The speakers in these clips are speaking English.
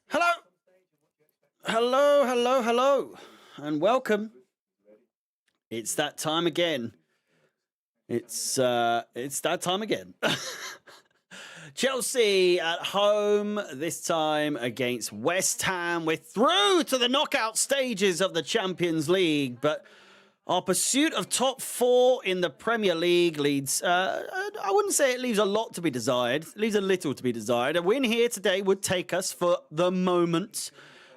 Hello, hello, hello, hello, and welcome. It's that time again. It's that time again. Chelsea at home, this time against West Ham. We're through to the knockout stages of the Champions League, but our pursuit of top four in the Premier League leads, I wouldn't say it leaves a lot to be desired. It leaves a little to be desired. A win here today would take us for the moment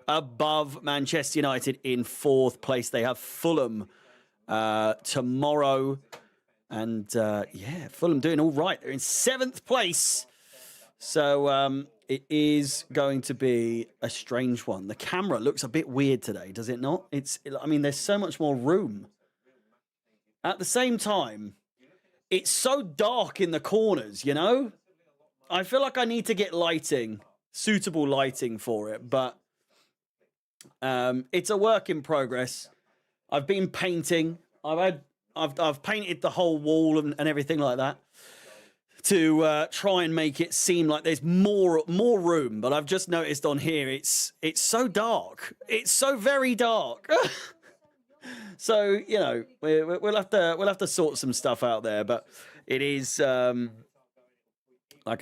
above Manchester United in fourth place. They have Fulham tomorrow. And Fulham doing all right. They're in seventh place. So it is going to be a strange one. The camera looks a bit weird today, does it not? There's so much more room. At the same time, it's so dark in the corners, you know? I feel like I need to get lighting, suitable lighting for it, but it's a work in progress. I've been painting. I've painted the whole wall and everything like that to try and make it seem like there's more room. But I've just noticed on here it's so dark. It's so very dark. So we'll have to sort some stuff out there. But it is like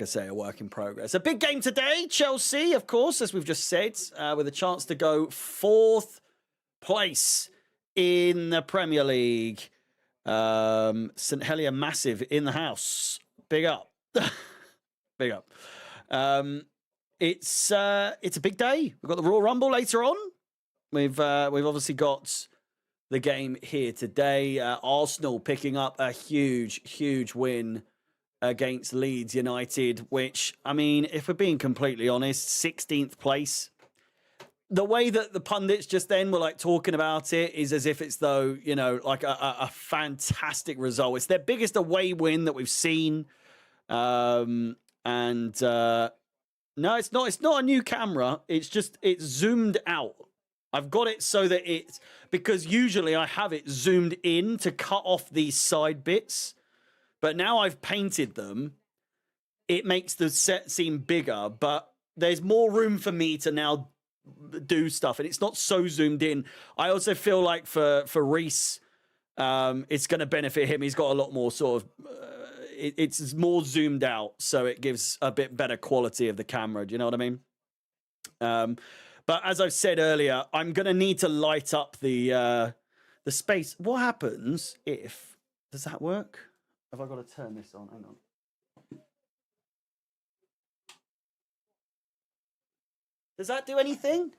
I say, a work in progress. A big game today, Chelsea, of course, as we've just said, with a chance to go fourth place in the Premier League. St. Helier massive in the house. Big up. Big up. It's a big day. We've got the Royal Rumble later on. We've obviously got the game here today. Arsenal picking up a huge win against Leeds United, which, I mean, if we're being completely honest, 16th place. The way that the pundits just then were like talking about it is as if it's though, like a fantastic result. It's their biggest away win that we've seen. No, it's not. It's not a new camera. It's zoomed out. I've got it so that because usually I have it zoomed in to cut off these side bits, but now I've painted them. It makes the set seem bigger, but there's more room for me to now do stuff, and it's not so zoomed in. I also feel like for Reese, it's going to benefit him. He's got a lot more sort of it's more zoomed out, so it gives a bit better quality of the camera. Do you know what I mean? But as I've said earlier, I'm going to need to light up the space. What happens if, does that work? Have I got to turn this on? Hang on. Does that do anything?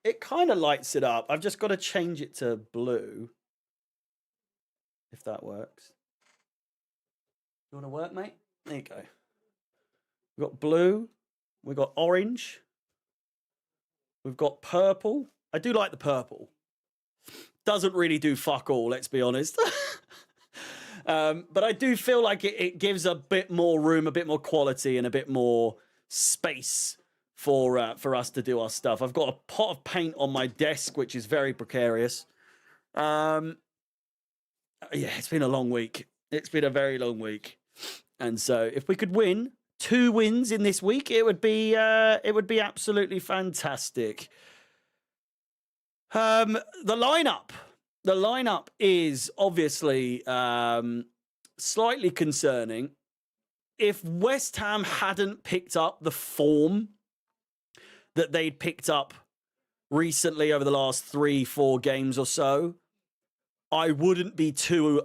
It kind of lights it up. I've just got to change it to blue. If that works. You want to work, mate? There you go. We've got blue. We've got orange. We've got purple. I do like the purple. Doesn't really do fuck all, let's be honest. But I do feel like it gives a bit more room, a bit more quality, and a bit more space for us to do our stuff. I've got a pot of paint on my desk, which is very precarious. Yeah, it's been a long week. It's been a very long week. And so if we could win 2 wins in this week, it would be absolutely fantastic. The lineup is obviously slightly concerning. If West Ham hadn't picked up the form that they'd picked up recently over the last 3-4 games or so, I wouldn't be too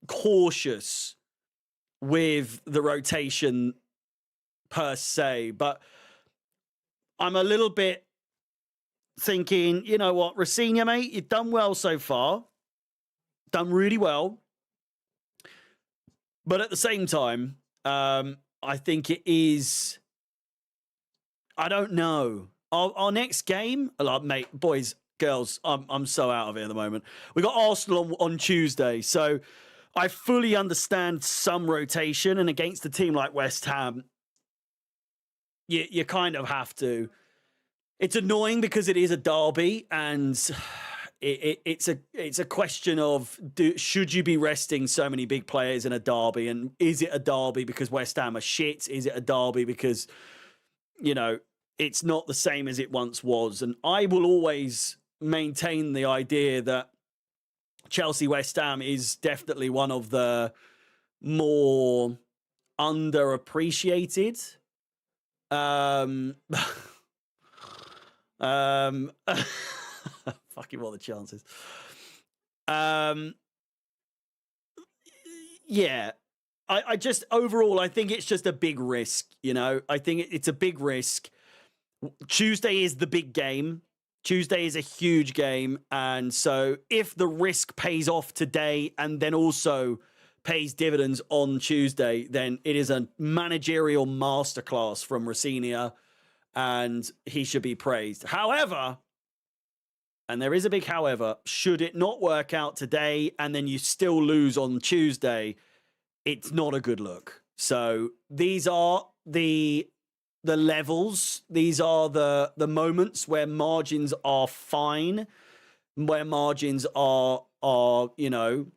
cautious with the rotation per se. But I'm a little bit thinking, you know what, Rafinha, mate, you've done well so far. Done really well. But at the same time, I think it is, I don't know. Our next game, mate, boys, girls, I'm so out of it at the moment. We got Arsenal on Tuesday, so I fully understand some rotation, and against a team like West Ham, you kind of have to. It's annoying because it is a derby, and it's a question of should you be resting so many big players in a derby, and is it a derby because West Ham are shit? Is it a derby because it's not the same as it once was. And I will always maintain the idea that Chelsea West Ham is definitely one of the more underappreciated. Fucking what are the chances? Yeah. I just overall, I think it's just a big risk. You know, I think it's a big risk. Tuesday is the big game. Tuesday is a huge game. And so if the risk pays off today and then also pays dividends on Tuesday, then it is a managerial masterclass from Rosenior and he should be praised. However, and there is a big however, should it not work out today and then you still lose on Tuesday, it's not a good look. So these are the levels. These are the moments where margins are fine, where margins are you know,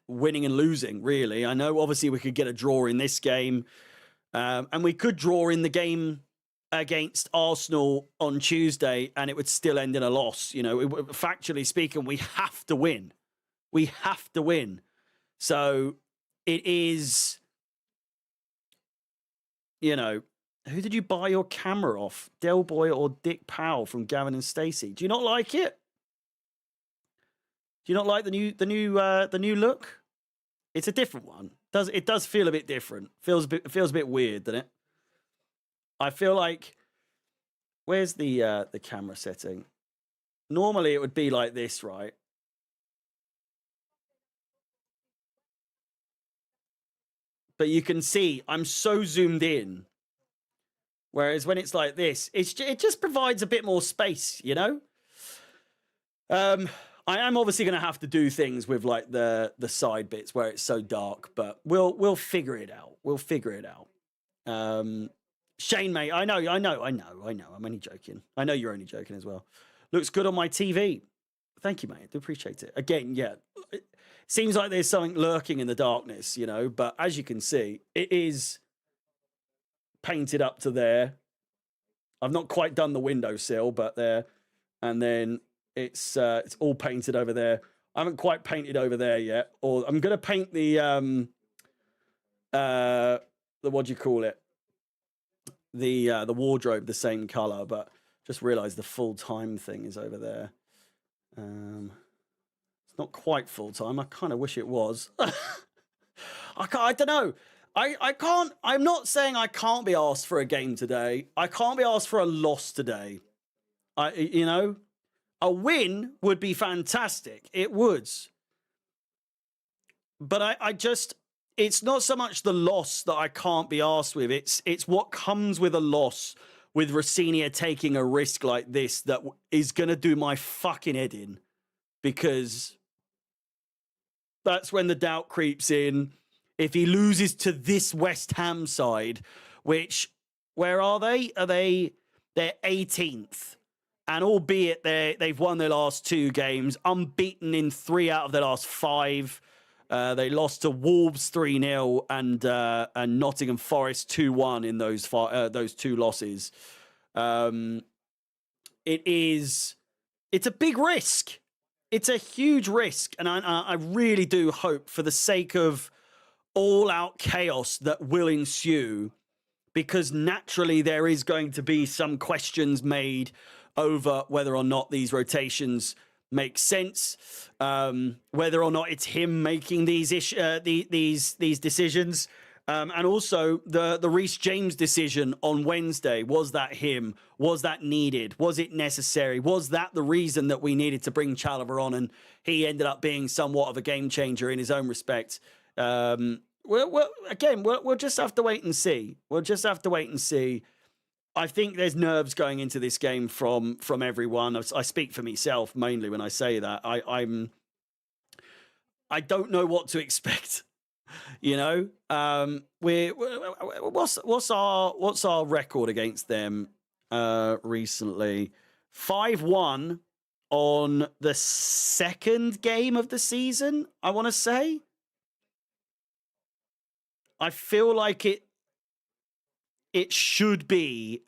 winning and losing, really. I know obviously we could get a draw in this game, and we could draw in the game against Arsenal on Tuesday and it would still end in a loss. You know, factually speaking, we have to win. We have to win. So it is, you know, who did you buy your camera off? Del Boy or Dick Powell from Gavin and Stacey? Do you not like it? Do you not like the new look? It's a different one. It does feel a bit different. Feels a bit weird, doesn't it? I feel like, where's the camera setting? Normally it would be like this, right? But you can see I'm so zoomed in. Whereas when it's like this, it just provides a bit more space, you know? I am obviously going to have to do things with like the side bits where it's so dark, but we'll figure it out. We'll figure it out. Shane, mate, I know. I'm only joking. I know you're only joking as well. Looks good on my TV. Thank you, mate. I do appreciate it. Again, yeah, it seems like there's something lurking in the darkness, you know, but as you can see, it is painted up to there. I've not quite done the windowsill, but there, and then it's all painted over there. I haven't quite painted over there yet, or I'm gonna paint the what do you call it? The wardrobe the same color, but just realized the full time thing is over there. It's not quite full time. I kind of wish it was. I don't know. I can't. I'm not saying I can't be asked for a game today. I can't be asked for a loss today. You know, a win would be fantastic. It would. But I just, it's not so much the loss that I can't be asked with. It's what comes with a loss, with Rosenior taking a risk like this that is going to do my fucking head in, because that's when the doubt creeps in. If he loses to this West Ham side, which, where are they? They're 18th. And albeit they've won their last 2 games, unbeaten in 3 out of their last 5. They lost to Wolves 3-0 and Nottingham Forest 2-1 in those 2 losses. It's a big risk. It's a huge risk. And I really do hope, for the sake of all-out chaos that will ensue, because naturally there is going to be some questions made over whether or not these rotations make sense, whether or not it's him making these decisions, and also the Reece James decision on Wednesday. Was that him? Was that needed? Was it necessary? Was that the reason that we needed to bring Chalobah on, and he ended up being somewhat of a game changer in his own respect? We'll just have to wait and see. We'll just have to wait and see. I think there's nerves going into this game from everyone. I speak for myself mainly when I say that. I don't know what to expect. You know, what's our record against them recently? 5-1 on the second game of the season, I want to say. I feel like it should be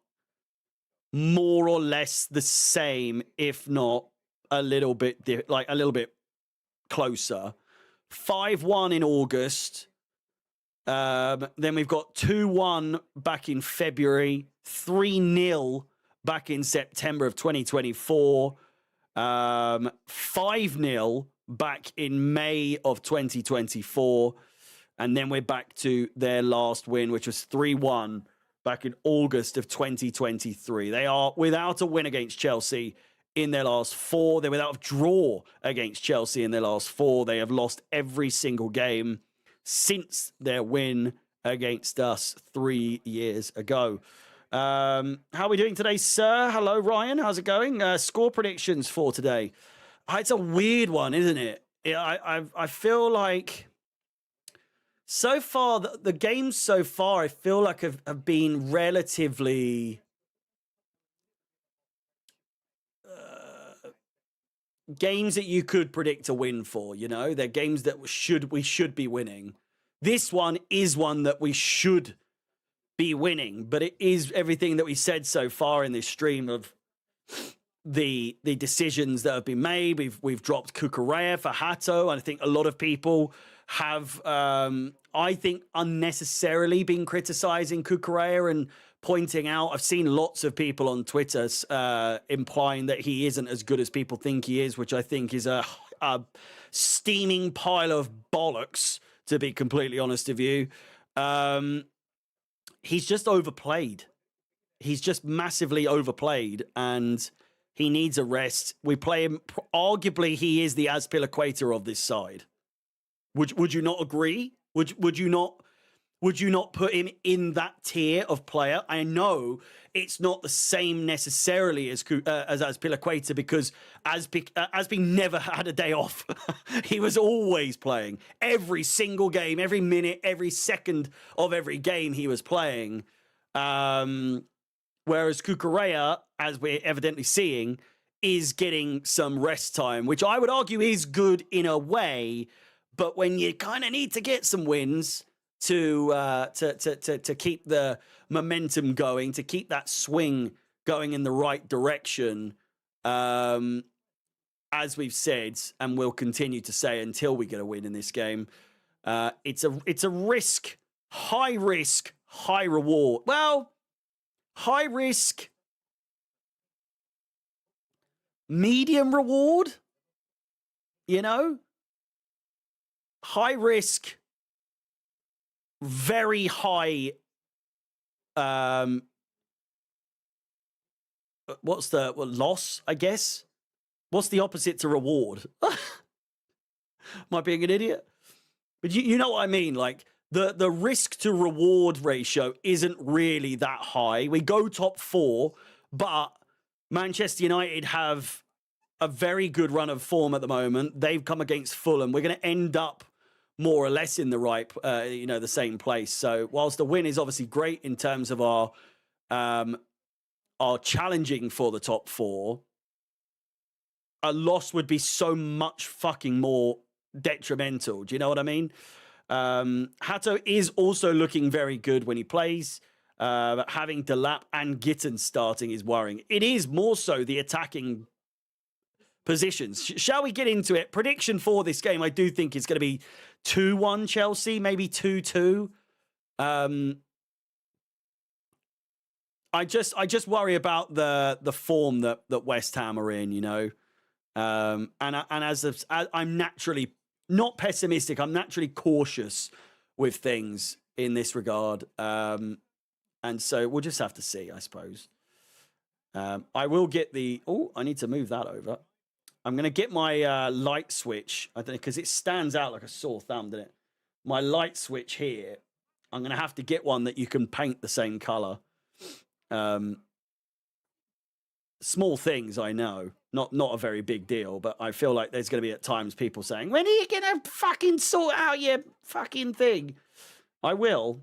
more or less the same, if not a little bit closer. 5-1 in August. Then we've got 2-1 back in February, 3-0 back in September of 2024, 5-0 back in May of 2024, and then we're back to their last win, which was 3-1 back in August of 2023. They are without a win against Chelsea in their last 4. They're without a draw against Chelsea in their last 4. They have lost every single game since their win against us 3 years ago. How are we doing today, sir? Hello, Ryan. How's it going? Score predictions for today. It's a weird one, isn't it? I feel like so far, the games so far, I feel like have been relatively games that you could predict a win for, you know? They're games that we should be winning. This one is one that we should be winning, but it is everything that we said so far in this stream of the decisions that have been made. We've dropped Cucurella for Hato, and I think a lot of people have, I think, unnecessarily been criticizing Cucurella and pointing out. I've seen lots of people on Twitter implying that he isn't as good as people think he is, which I think is a steaming pile of bollocks, to be completely honest with you. He's just overplayed. He's just massively overplayed, and he needs a rest. We play him. Arguably, he is the Azpilicueta of this side. Would you not agree? Would you not put him in that tier of player? I know it's not the same necessarily as Azpilicueta, because Azpi never had a day off. He was always playing every single game, every minute, every second of every game he was playing. Whereas Cucurella, as we're evidently seeing, is getting some rest time, which I would argue is good in a way. But when you kind of need to get some wins to keep the momentum going, to keep that swing going in the right direction, as we've said, and we'll continue to say until we get a win in this game, it's a risk, high reward. Well, high risk, medium reward, you know? High risk, very high, what's the loss, I guess? What's the opposite to reward? Am I being an idiot? But you know what I mean? Like, the risk to reward ratio isn't really that high. We go top 4, but Manchester United have a very good run of form at the moment. They've come against Fulham. We're going to end up more or less in the right, the same place. So whilst the win is obviously great in terms of our challenging for the top 4, a loss would be so much fucking more detrimental. Do you know what I mean? Hato is also looking very good when he plays. But having Delap and Gitten starting is worrying. It is more so the attacking positions. Shall we get into it? Prediction for this game, I do think it's going to be 2-1 Chelsea, maybe 2-2. I just worry about the form that West Ham are in, you know. And as I'm naturally not pessimistic, I'm naturally cautious with things in this regard. And so we'll just have to see, I suppose. I will get I need to move that over. I'm going to get my light switch. I don't know, because it stands out like a sore thumb, doesn't it? My light switch here, I'm going to have to get one that you can paint the same color. Small things, I know. Not a very big deal, but I feel like there's going to be at times people saying, when are you going to fucking sort out your fucking thing? I will.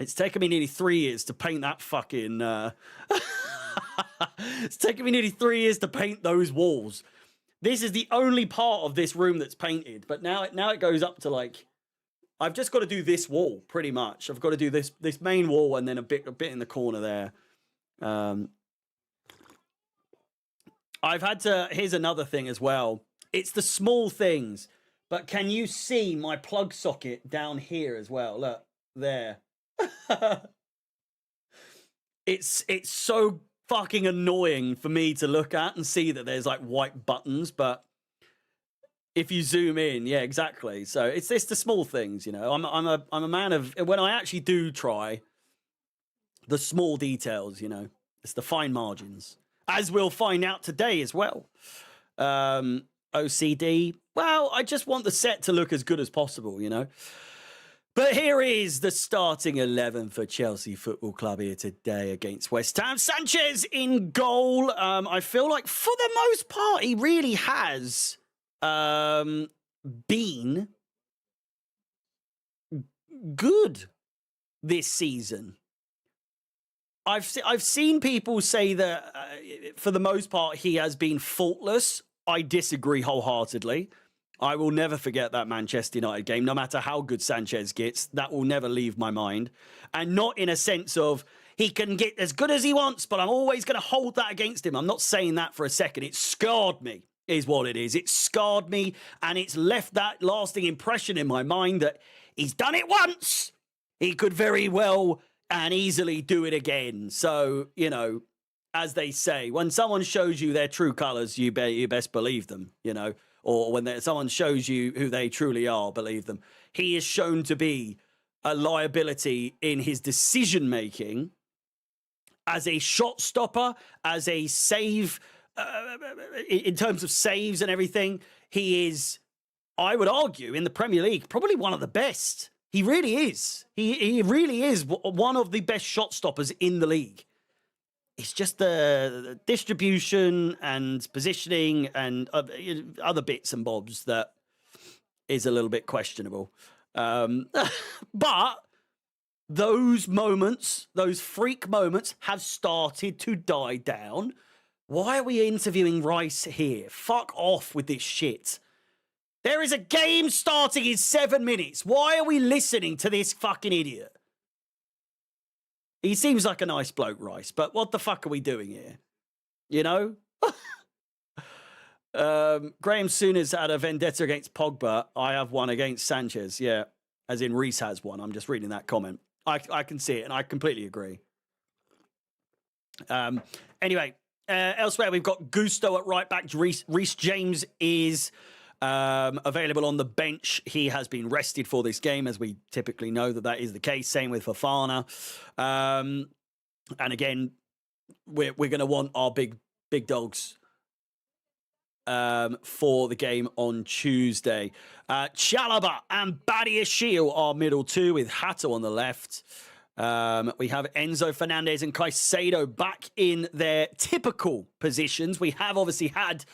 It's taken me nearly 3 years to paint that fucking... It's taken me nearly 3 years to paint those walls. This is the only part of this room that's painted, but now it goes up to like... I've just got to do this wall, pretty much. I've got to do this main wall and then a bit in the corner there. I've had to. Here's another thing as well. It's the small things, but can you see my plug socket down here as well? Look there. It's so fucking annoying for me to look at and see that there's like white buttons, but if you zoom in, yeah, exactly. So it's the small things, you know. I'm a man of, when I actually do try, the small details, you know. It's the fine margins, as we'll find out today as well. OCD. Well, I just want the set to look as good as possible, you know. But here is the starting 11 for Chelsea Football Club here today against West Ham. Sanchez in goal. I feel like for the most part, he really has been good this season. I've seen people say that for the most part, he has been faultless. I disagree wholeheartedly. I will never forget that Manchester United game, no matter how good Sanchez gets. That will never leave my mind. And not in a sense of he can get as good as he wants, but I'm always going to hold that against him. I'm not saying that for a second. It scarred me, is what it is. It scarred me, and it's left that lasting impression in my mind that he's done it once. He could very well and easily do it again. So, you know, as they say, when someone shows you their true colours, you best believe them, you know. Or when someone shows you who they truly are, believe them. He is shown to be a liability in his decision-making as a shot stopper, as a save, in terms of saves and everything. He is, I would argue, in the Premier League, probably one of the best. He really is. He really is one of the best shot stoppers in the league. It's just the distribution and positioning and other bits and bobs that is a little bit questionable. But those moments, those freak moments, have started to die down. Why are we interviewing Rice here? Fuck off with this shit. There is a game starting in 7 minutes. Why are we listening to this fucking idiot? He seems like a nice bloke, Rice, but what the fuck are we doing here? You know? Graham Souness had a vendetta against Pogba. I have one against Sanchez. Yeah, as in Reese has one. I'm just reading that comment. I can see it, and I completely agree. Anyway, elsewhere, we've got Gusto at right back. Reece James is available on the bench. He has been rested for this game, as we typically know that is the case. Same with Fofana. And again, we're going to want our big dogs for the game on Tuesday. Chalobah and Badiashile are middle two with Hato on the left. We have Enzo Fernandez and Caicedo back in their typical positions. We have obviously had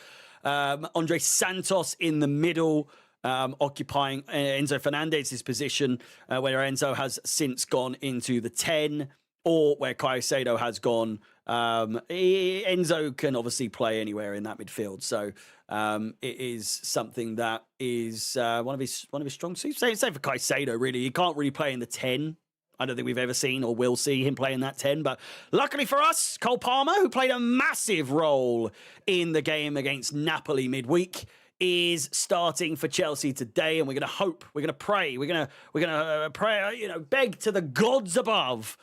Andre Santos in the middle, occupying Enzo Fernandez's position, where Enzo has since gone into the 10, or where Caicedo has gone. Enzo can obviously play anywhere in that midfield, so it is something that is one of his strong suits. Same for Caicedo, really. He can't really play in the 10. I don't think we've ever seen or will see him play in that 10. But luckily for us, Cole Palmer, who played a massive role in the game against Napoli midweek, is starting for Chelsea today. And we're going to hope, we're going to pray, we're going to pray, you know, beg to the gods above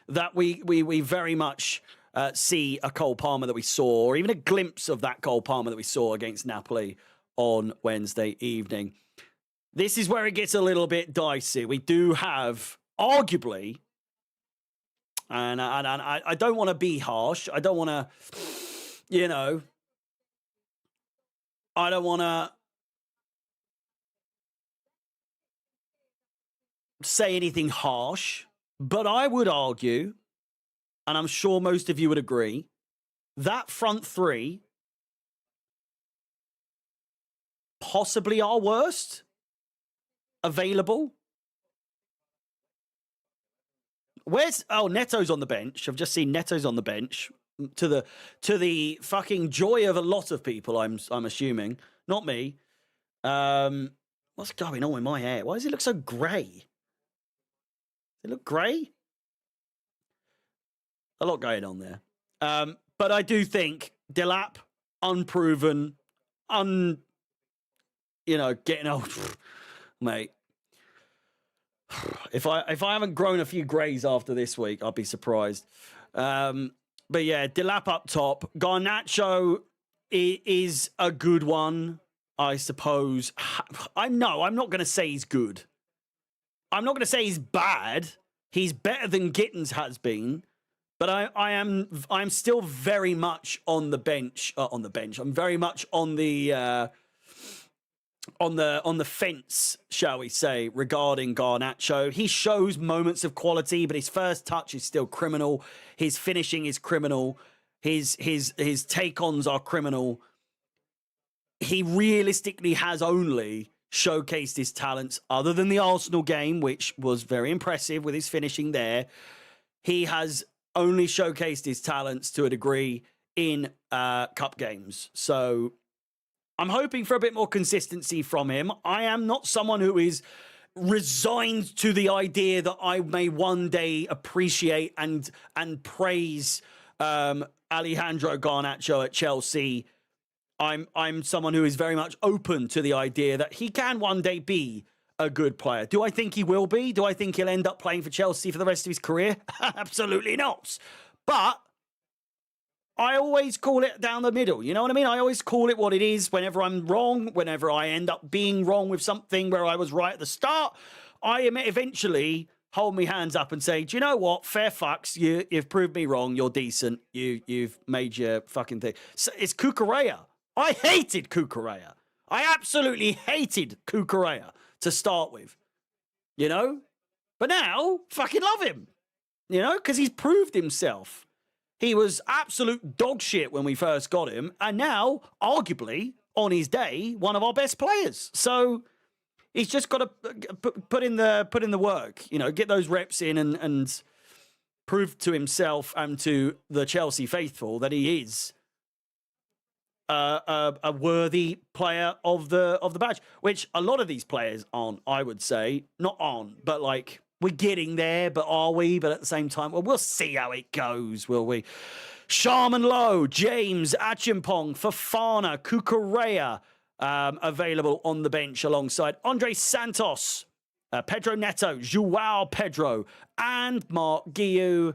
that we very much see a Cole Palmer that we saw, or even a glimpse of that Cole Palmer that we saw against Napoli on Wednesday evening. This is where it gets a little bit dicey. We do have, arguably, and I don't want to be harsh. I don't want to, you know, I don't want to say anything harsh, but I would argue, and I'm sure most of you would agree, that front three possibly our worst available. Neto's on the bench. I've just seen Neto's on the bench. To the fucking joy of a lot of people, I'm assuming. Not me. What's going on with my hair? Why does it look so grey? Does it look grey? A lot going on there. But I do think Delap, unproven, getting old, mate. If I haven't grown a few greys after this week, I'll be surprised. But yeah, Delap up top. Garnacho is a good one, I suppose. I'm not going to say he's good. I'm not going to say he's bad. He's better than Gittins has been. But I'm still very much on the bench. I'm very much on the fence, shall we say, regarding Garnacho. He shows moments of quality, but his first touch is still criminal. His finishing is criminal. His take-ons are criminal. He realistically has only showcased his talents, other than the Arsenal game, which was very impressive with his finishing there. He has only showcased his talents to a degree in cup games. So I'm hoping for a bit more consistency from him. I am not someone who is resigned to the idea that I may one day appreciate and praise Alejandro Garnacho at Chelsea. I'm someone who is very much open to the idea that he can one day be a good player. Do I think he will be? Do I think he'll end up playing for Chelsea for the rest of his career? Absolutely not. But I always call it down the middle. You know what I mean? I always call it what it is whenever I'm wrong, whenever I end up being wrong with something where I was right at the start. I eventually hold my hands up and say, do you know what? Fair fucks. You've proved me wrong. You're decent. You've made your fucking thing. So it's Cucurella. I hated Cucurella. I absolutely hated Cucurella to start with, But now, fucking love him, because he's proved himself. He was absolute dog shit when we first got him, and now, arguably, on his day, one of our best players. So he's just got to put in the work, get those reps in and prove to himself and to the Chelsea faithful that he is a worthy player of the badge, which a lot of these players aren't. I would say not on, but like we're getting there. But are we? But at the same time, well, we'll see how it goes, will we? Sharman Lowe, James, Achimpong, Fafana, Cucurella available on the bench alongside Andre Santos, Pedro Neto, Joao Pedro, and Mark Guiu.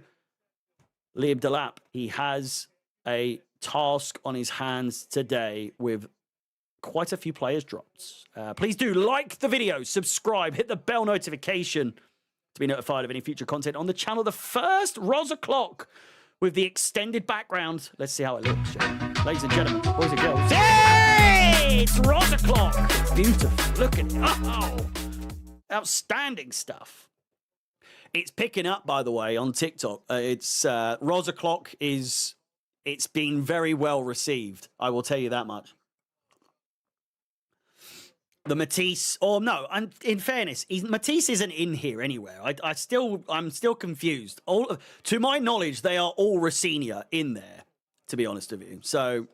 Liam Delap, he has a task on his hands today with quite a few players dropped. Please do like the video, subscribe, hit the bell notification to be notified of any future content on the channel. The first Rosa clock with the extended background. Let's see how it looks, ladies and gentlemen, boys and girls. Hey, it's Rosa clock. Beautiful. Look at it. Oh, outstanding stuff. It's picking up, by the way, on TikTok. It's Rosa clock is. It's been very well received. I will tell you that much. The Matisse, and in fairness, Matisse isn't in here anywhere. I'm still confused. To my knowledge, they are all Rossignol in there, to be honest with you. So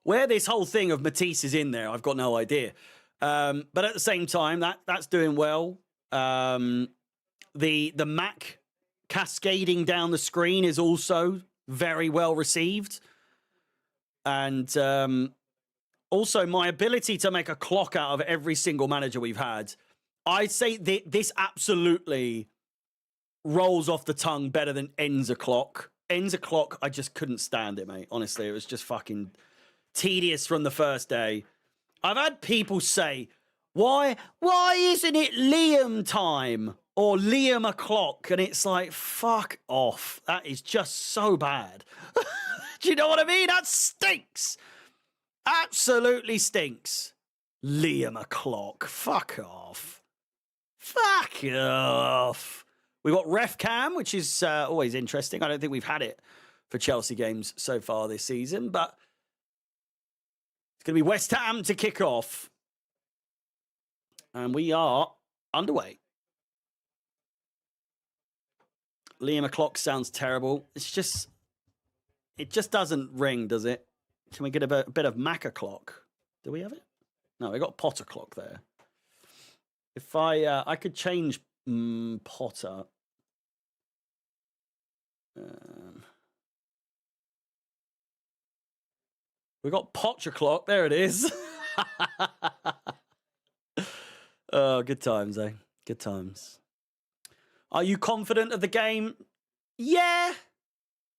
where this whole thing of Matisse is in there, I've got no idea. But at the same time, that's doing well. The Mac cascading down the screen is also very well received. And also, my ability to make a clock out of every single manager we've had, I'd say this absolutely rolls off the tongue better than ends a clock. Ends a clock, I just couldn't stand it, mate. Honestly, it was just fucking tedious from the first day. I've had people say, why isn't it Liam time or Liam o'clock? And it's like, fuck off. That is just so bad. Do you know what I mean? That stinks. Absolutely stinks. Liam o'clock. Fuck off. Fuck off. We've got Ref Cam, which is always interesting. I don't think we've had it for Chelsea games so far this season, but it's going to be West Ham to kick off. And we are underway. Liam o'clock sounds terrible. It just doesn't ring, does it? Can we get a bit of Mac o'clock? Do we have it? No, we got Potter clock there. If I could change Potter. We got Potch o'clock. There it is. Oh, good times, eh? Good times. Are you confident of the game? Yeah,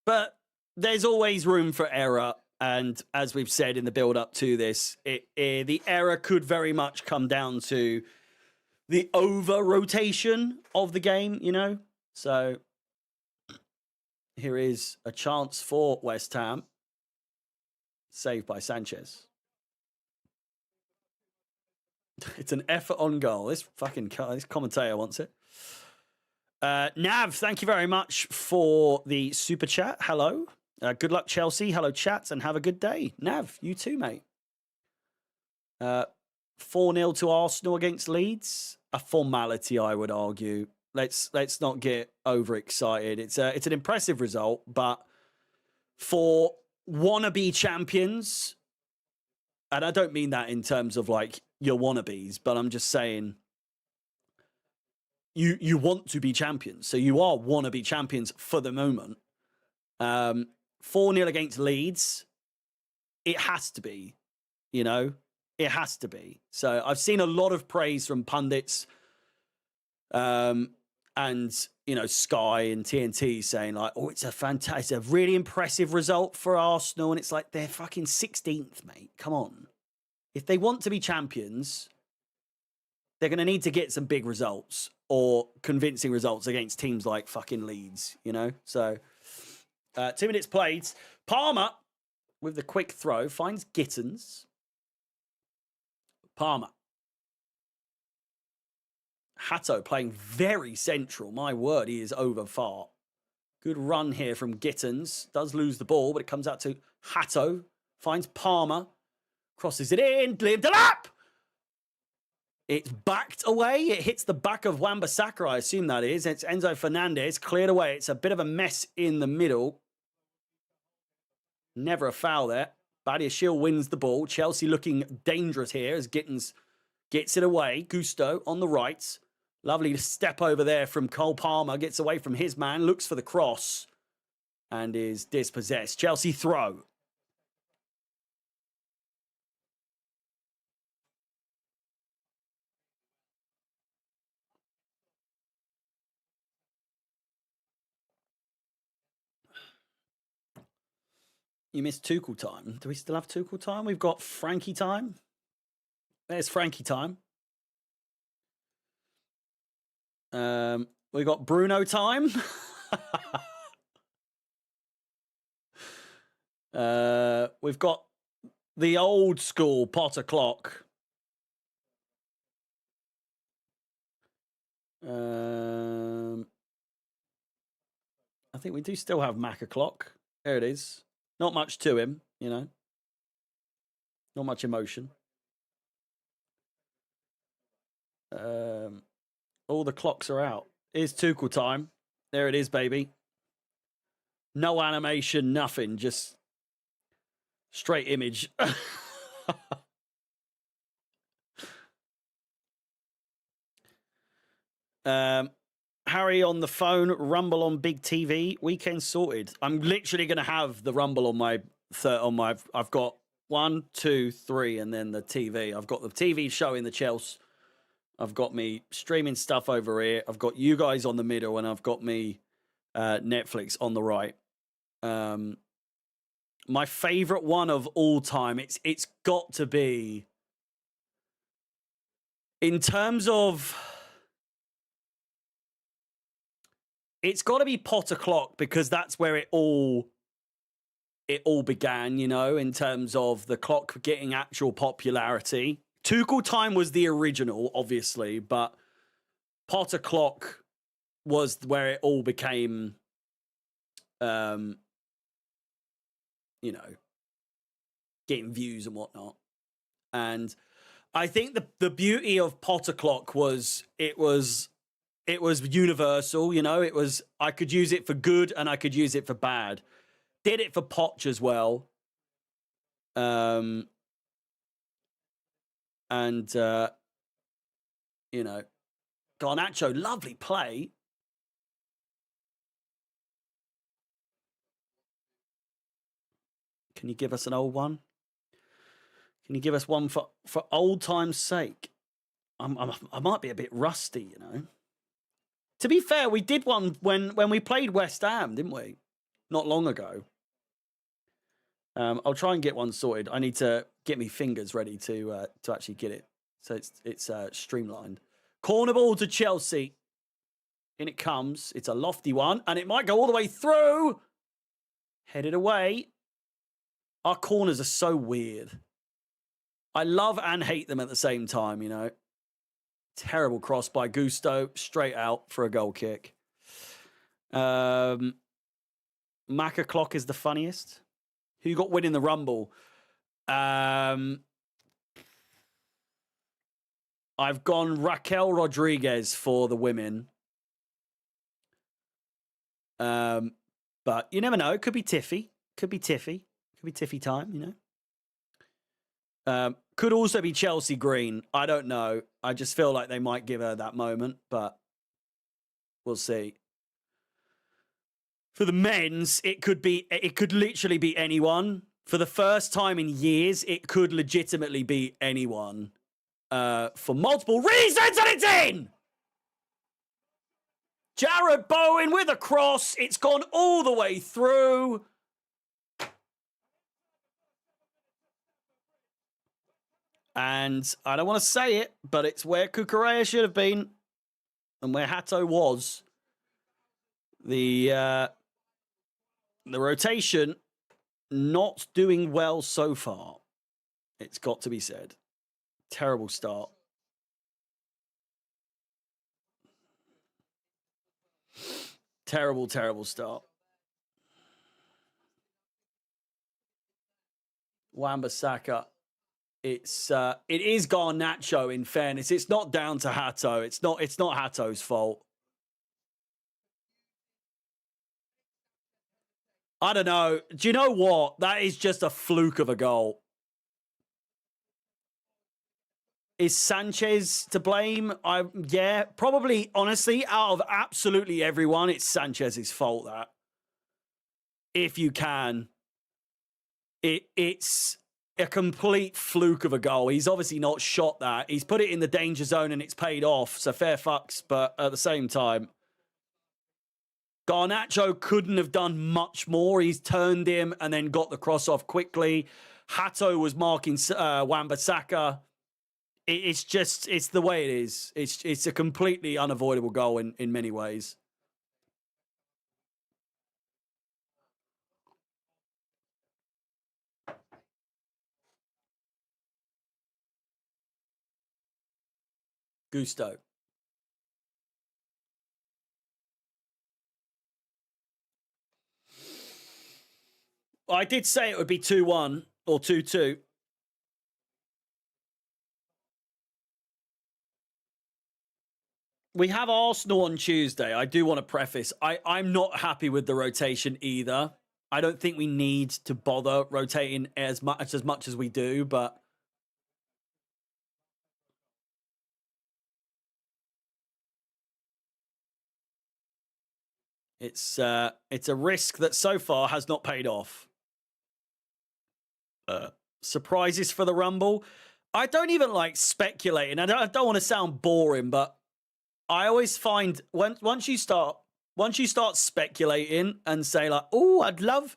but there's always room for error. And as we've said in the build-up to this, the error could very much come down to the over-rotation of the game, you know? So here is a chance for West Ham. Saved by Sanchez. It's an effort on goal. This commentator wants it. Nav, thank you very much for the super chat. Hello. Good luck, Chelsea. Hello, chat, and have a good day. Nav, you too, mate. 4-0 to Arsenal against Leeds. A formality, I would argue. Let's not get overexcited. It's an impressive result, but for wannabe champions, and I don't mean that in terms of like your wannabes, but I'm just saying you want to be champions. So you are wannabe champions for the moment. 4-0 against Leeds. It has to be, you know, it has to be. So I've seen a lot of praise from pundits and, you know, Sky and TNT saying like, oh, it's a really impressive result for Arsenal. And it's like, they're fucking 16th, mate. Come on. If they want to be champions, they're going to need to get some big results or convincing results against teams like fucking Leeds, you know? So 2 minutes played. Palmer with the quick throw finds Gittins. Palmer. Hatto playing very central. My word, he is over far. Good run here from Gittins. Does lose the ball, but it comes out to Hatto. Finds Palmer. Crosses it in. Lindelap! It's backed away. It hits the back of Wan-Bissaka, I assume that is. It's Enzo Fernandez. Cleared away. It's a bit of a mess in the middle. Never a foul there. Badiashile wins the ball. Chelsea looking dangerous here as Gittins gets it away. Gusto on the right. Lovely step over there from Cole Palmer. Gets away from his man. Looks for the cross. And is dispossessed. Chelsea throw. You missed Tuchel time. Do we still have Tuchel time? We've got Frankie time. There's Frankie time. We got Bruno time. We've got the old school Potter clock. I think we do still have Mac o'clock. There it is. Not much to him, you know. Not much emotion. All the clocks are out. Here's Tuchel time. There it is, baby. No animation, nothing. Just straight image. Harry on the phone, Rumble on big TV, weekend sorted. I'm literally going to have the Rumble on my, I've got 1, 2, 3, and then the TV. I've got the TV show in the Chelsea. I've got me streaming stuff over here. I've got you guys on the middle, and I've got me Netflix on the right. My favorite one of all time, it's got to be, in terms of, it's got to be Potter clock, because that's where it all began, you know, in terms of the clock getting actual popularity. Tuchel time was the original, obviously, but Potter clock was where it all became, you know, getting views and whatnot. And I think the beauty of Potter clock was it was universal, you know. It was, I could use it for good and I could use it for bad. Did it for Poch as well. You know, Garnacho, lovely play. Can you give us an old one? Can you give us one for old time's sake? I might be a bit rusty, you know. To be fair, we did one when we played West Ham, didn't we? Not long ago. I'll try and get one sorted. I need to get me fingers ready to actually get it, so it's streamlined. Corner ball to Chelsea. In it comes. It's a lofty one, and it might go all the way through. Headed away. Our corners are so weird. I love and hate them at the same time, you know. Terrible cross by Gusto. Straight out for a goal kick. Macca Clock is the funniest. Who got win in the Rumble? I've gone Raquel Rodriguez for the women. But you never know. It could be Tiffy. Could be Tiffy. Could be Tiffy time, you know. Could also be Chelsea Green. I don't know. I just feel like they might give her that moment, but we'll see. For the men's, it could literally be anyone. For the first time in years, it could legitimately be anyone. For multiple reasons, and it's in! Jared Bowen with a cross. It's gone all the way through. And I don't want to say it, but it's where Kukurea should have been and where Hato was. The rotation not doing well so far. It's got to be said. Terrible start. Terrible, terrible start. Wan-Bissaka. It is Garnacho, in fairness. It's not down to Hato. It's not Hato's fault. I don't know. Do you know what? That is just a fluke of a goal. Is Sanchez to blame? Yeah, probably, honestly, out of absolutely everyone, it's Sanchez's fault, that. If you can. It's a complete fluke of a goal. He's obviously not shot that. He's put it in the danger zone and it's paid off, so fair fucks, but at the same time, Garnacho couldn't have done much more. He's turned him and then got the cross off quickly. Hato was marking Wan-Bissaka. It's the way it is. It's a completely unavoidable goal in many ways. Gusto. I did say it would be 2-1 or 2-2. We have Arsenal on Tuesday. I do want to preface, I'm not happy with the rotation either. I don't think we need to bother rotating as much as we do, but it's a risk that so far has not paid off. Surprises for the Rumble. I don't even like speculating. I don't want to sound boring, but I always find once you start speculating and say like, oh, I'd love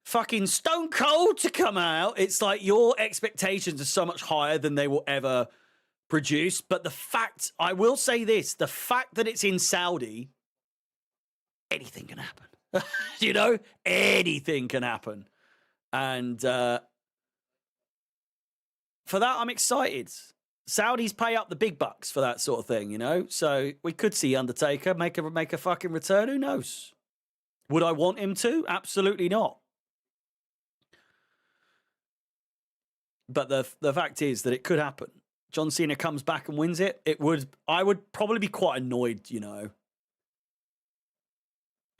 fucking Stone Cold to come out, it's like your expectations are so much higher than they will ever produce. But I will say this, the fact that it's in Saudi, anything can happen. You know, anything can happen. And for that, I'm excited. Saudis pay up the big bucks for that sort of thing, you know? So we could see Undertaker make a fucking return. Who knows? Would I want him to? Absolutely not. But the fact is that it could happen. John Cena comes back and wins it. I would probably be quite annoyed, you know.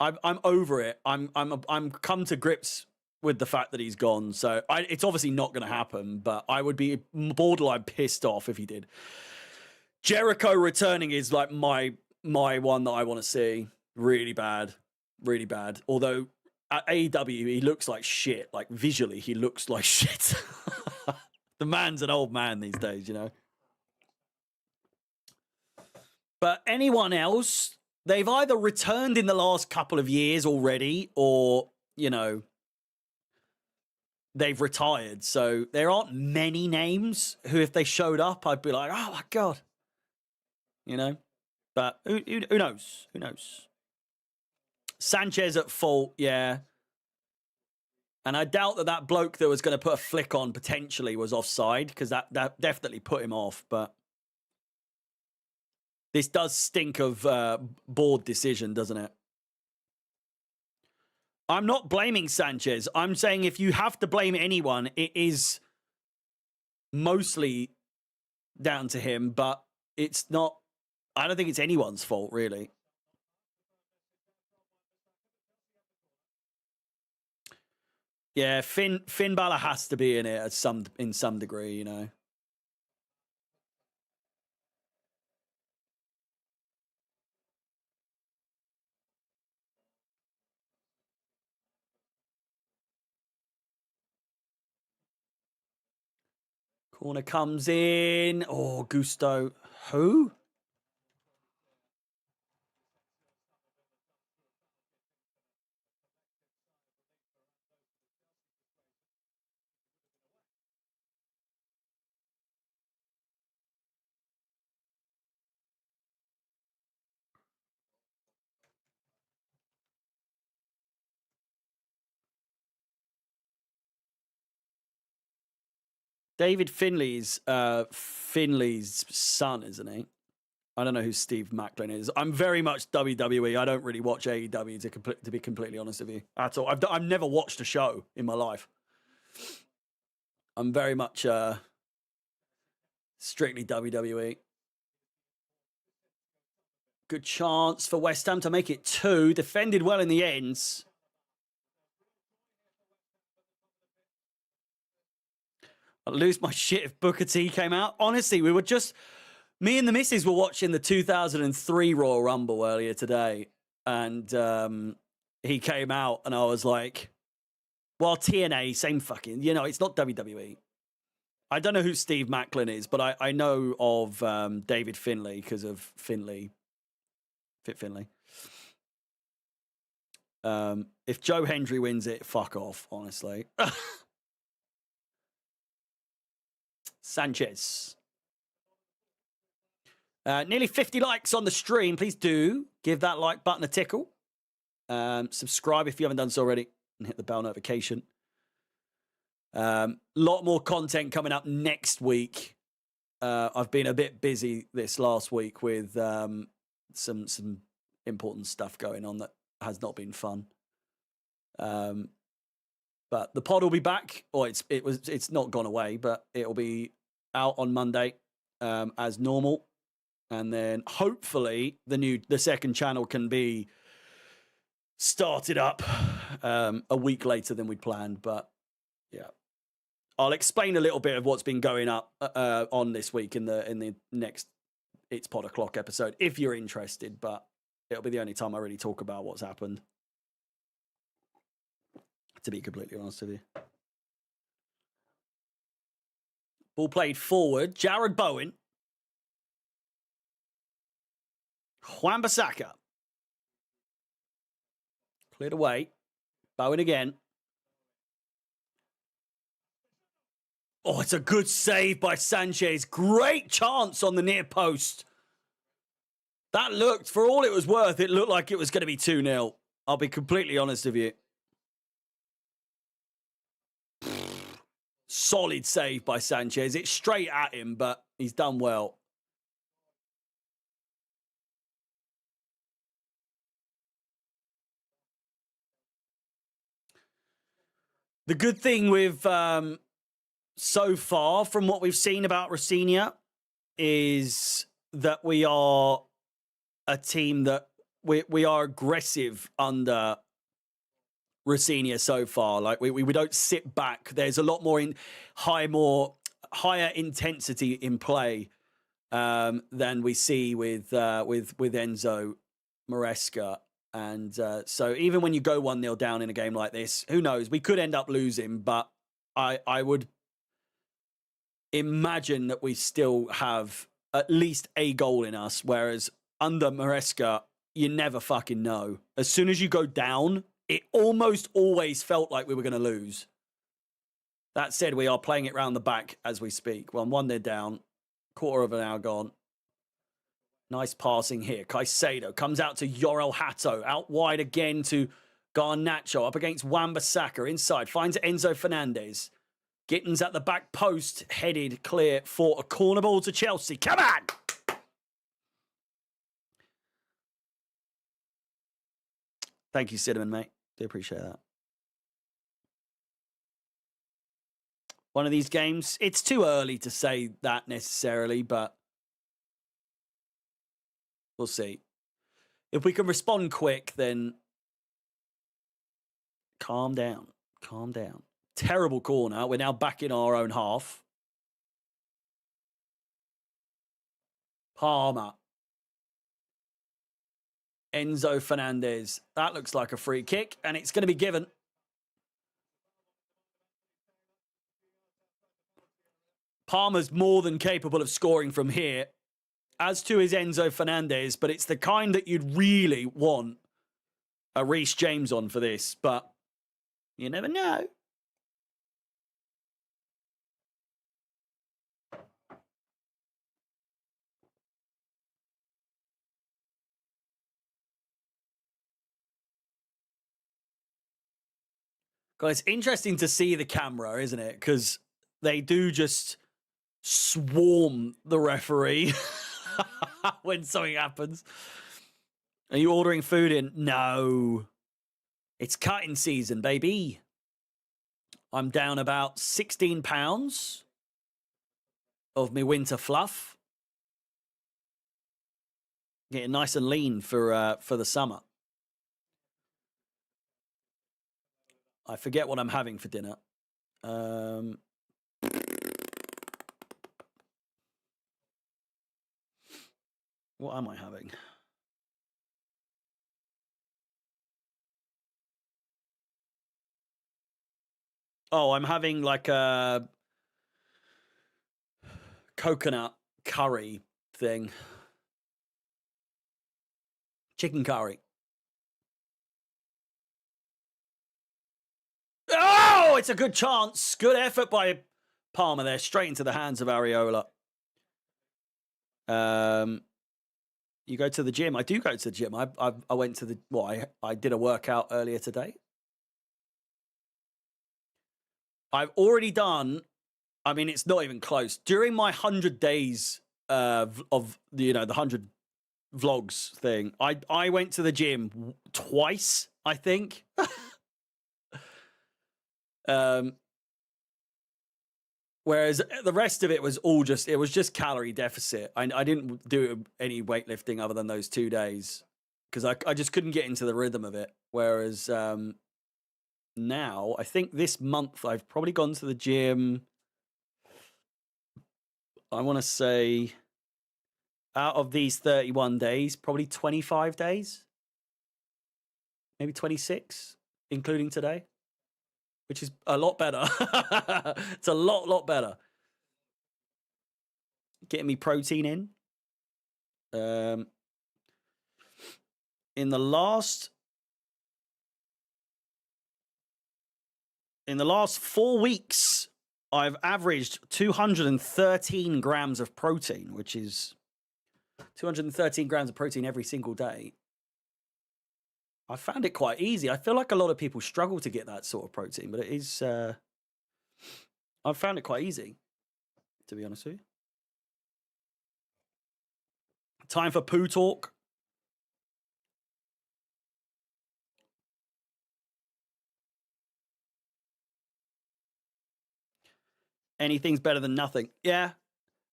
I'm over it. I'm come to grips with the fact that he's gone. So it's obviously not going to happen, but I would be borderline pissed off if he did. Jericho returning is like my one that I want to see. Really bad. Really bad. Although at AEW, he looks like shit. Like visually, he looks like shit. The man's an old man these days, you know. But anyone else, they've either returned in the last couple of years already or, you know, they've retired. So there aren't many names who, if they showed up, I'd be like, oh my God. You know? But who knows? Who knows? Sanchez at fault, yeah. And I doubt that bloke that was going to put a flick on potentially was offside, because that definitely put him off. But this does stink of board decision, doesn't it? I'm not blaming Sanchez. I'm saying if you have to blame anyone, it is mostly down to him, but it's not, I don't think it's anyone's fault, really. Yeah, Finn Balor has to be in it in some degree, you know. Corner comes in. Oh, Gusto. Who? David Finley's son, isn't he? I don't know who Steve Macklin is. I'm very much WWE. I don't really watch AEW to be completely honest with you at all. I've never watched a show in my life. I'm very much strictly WWE. Good chance for West Ham to make it 2. Defended well in the ends. I'd lose my shit if Booker T came out. Honestly, me and the missus were watching the 2003 Royal Rumble earlier today, and he came out, and I was like, well, TNA, same fucking, you know, it's not WWE. I don't know who Steve Macklin is, but I know of David Finley because of Fit Finley. If Joe Hendry wins it, fuck off, honestly. Sanchez. Nearly 50 likes on the stream. Please do give that like button a tickle. Subscribe if you haven't done so already, and hit the bell notification. Lot more content coming up next week. I've been a bit busy this last week with some important stuff going on that has not been fun. But the pod will be back, or it's not gone away, but it'll be out on Monday as normal. And then hopefully the second channel can be started up a week later than we planned. But yeah, I'll explain a little bit of what's been going up on this week in the next It's Pod O'Clock episode, if you're interested. But it'll be the only time I really talk about what's happened, to be completely honest with you. Ball played forward. Jared Bowen. Wan-Bissaka. Cleared away. Bowen again. Oh, it's a good save by Sanchez. Great chance on the near post. That looked, for all it was worth, it looked like it was going to be 2-0. I'll be completely honest with you. Solid save by Sanchez. It's straight at him, but he's done well. The good thing with so far from what we've seen about Rosenior is that we are a team that we are aggressive under Rosenior so far. Like we don't sit back. There's a lot more higher intensity in play than we see with Enzo Maresca. And so even when you go 1-0 down in a game like this, who knows? We could end up losing, but I would imagine that we still have at least a goal in us, whereas under Maresca, you never fucking know. As soon as you go down, it almost always felt like we were going to lose. That said, we are playing it round the back as we speak. Well, 1-0 down, quarter of an hour gone. Nice passing here. Caicedo comes out to Yorel Hato. Out wide again to Garnacho. Up against Wan-Bissaka. Inside. Finds Enzo Fernandez. Gittins at the back post. Headed clear for a corner ball to Chelsea. Come on! Thank you, Cinnamon, mate. Do appreciate that. One of these games. It's too early to say that necessarily, but we'll see. If we can respond quick, then calm down. Calm down. Terrible corner. We're now back in our own half. Palmer. Enzo Fernandez. That looks like a free kick, and it's going to be given. Palmer's more than capable of scoring from here, as to his Enzo Fernandez, but it's the kind that you'd really want a Reece James on for this, but you never know. Guys, interesting to see the camera, isn't it? Because they do just swarm the referee when something happens. Are you ordering food in? No. It's cutting season, baby. I'm down about 16 pounds of my winter fluff. Getting nice and lean for the summer. I forget what I'm having for dinner. What am I having? Oh, I'm having like a coconut curry thing. Chicken curry. Oh, it's a good chance. Good effort by Palmer there. Straight into the hands of Areola. You go to the gym. I do go to the gym. I went to the... Well, I did a workout earlier today. I've already done... I mean, it's not even close. During my 100 days of, the 100 vlogs thing, I went to the gym twice, I think. Whereas the rest of it was all just, it was just calorie deficit. I didn't do any weightlifting other than those 2 days because I just couldn't get into the rhythm of it. Whereas now, I think this month I've probably gone to the gym, I want to say, out of these 31 days, probably 25 days, maybe 26, including today. Which is a lot better. It's a lot better. Getting me protein in. In the last 4 weeks, I've averaged 213 grams of protein, which is 213 grams of protein every single day. I found it quite easy. I feel like a lot of people struggle to get that sort of protein, but it is... I've found it quite easy, to be honest with you. Time for poo talk. Anything's better than nothing. Yeah.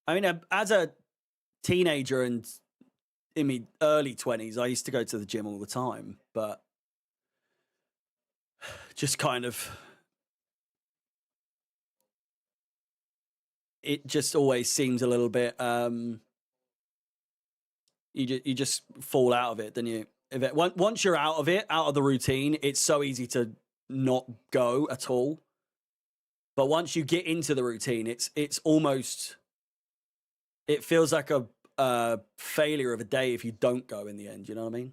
I mean, as a teenager and in my early 20s, I used to go to the gym all the time, but just kind of, it just always seems a little bit, you just fall out of it, don't you? Once you're out of it, out of the routine, it's so easy to not go at all. But once you get into the routine, it's almost, it feels like a failure of a day if you don't go in the end. You know what I mean?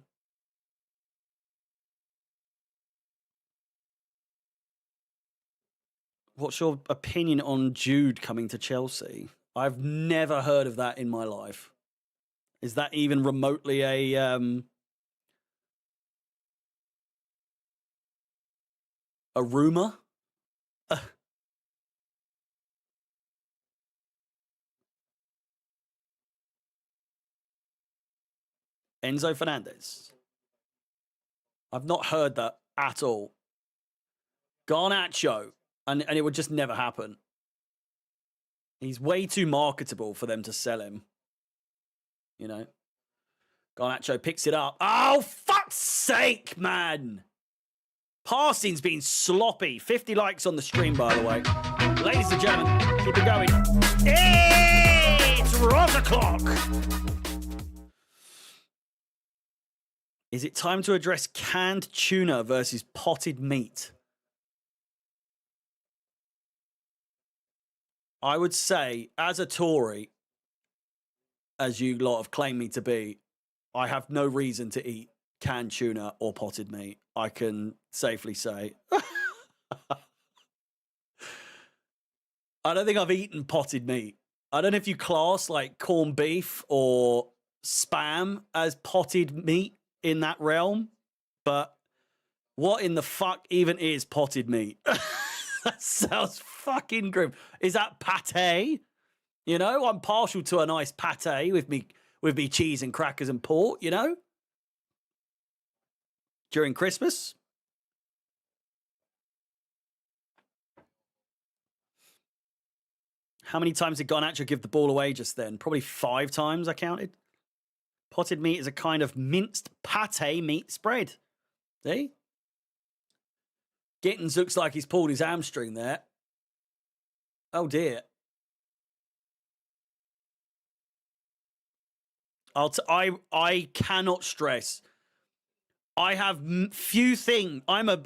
What's your opinion on Jude coming to Chelsea? I've never heard of that in my life. Is that even remotely a rumor? Enzo Fernandez. I've not heard that at all. Garnacho, and it would just never happen. He's way too marketable for them to sell him. You know? Garnacho picks it up. Oh, fuck's sake, man! Passing's been sloppy. 50 likes on the stream, by the way. Ladies and gentlemen, keep it going. It's Rot o'clock! Is it time to address canned tuna versus potted meat? I would say, as a Tory, as you lot have claimed me to be, I have no reason to eat canned tuna or potted meat. I can safely say. I don't think I've eaten potted meat. I don't know if you class like corned beef or spam as potted meat in that realm, but what in the fuck even is potted meat? That sounds fucking grim. Is that pate? You know, I'm partial to a nice pate with me cheese and crackers and pork, you know? During Christmas. How many times did Garnacho give the ball away just then? Probably 5 times, I counted. Potted meat is a kind of minced pate meat spread. See? Gittins looks like he's pulled his hamstring there. Oh, dear. I cannot stress. I have few things. I'm a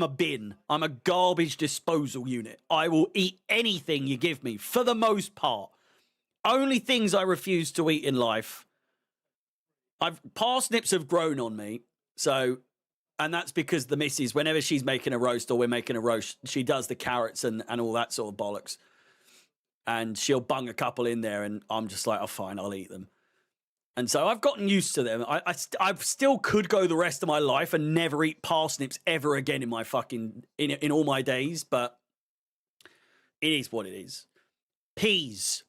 bin. I'm a garbage disposal unit. I will eat anything you give me for the most part. Only things I refuse to eat in life. Parsnips have grown on me, so, and that's because the missus, whenever she's making a roast or we're making a roast, she does the carrots and all that sort of bollocks, and she'll bung a couple in there, and I'm just like, oh fine, I'll eat them. And so I've gotten used to them. I still could go the rest of my life and never eat parsnips ever again in my fucking in all my days, but it is what it is. Peas.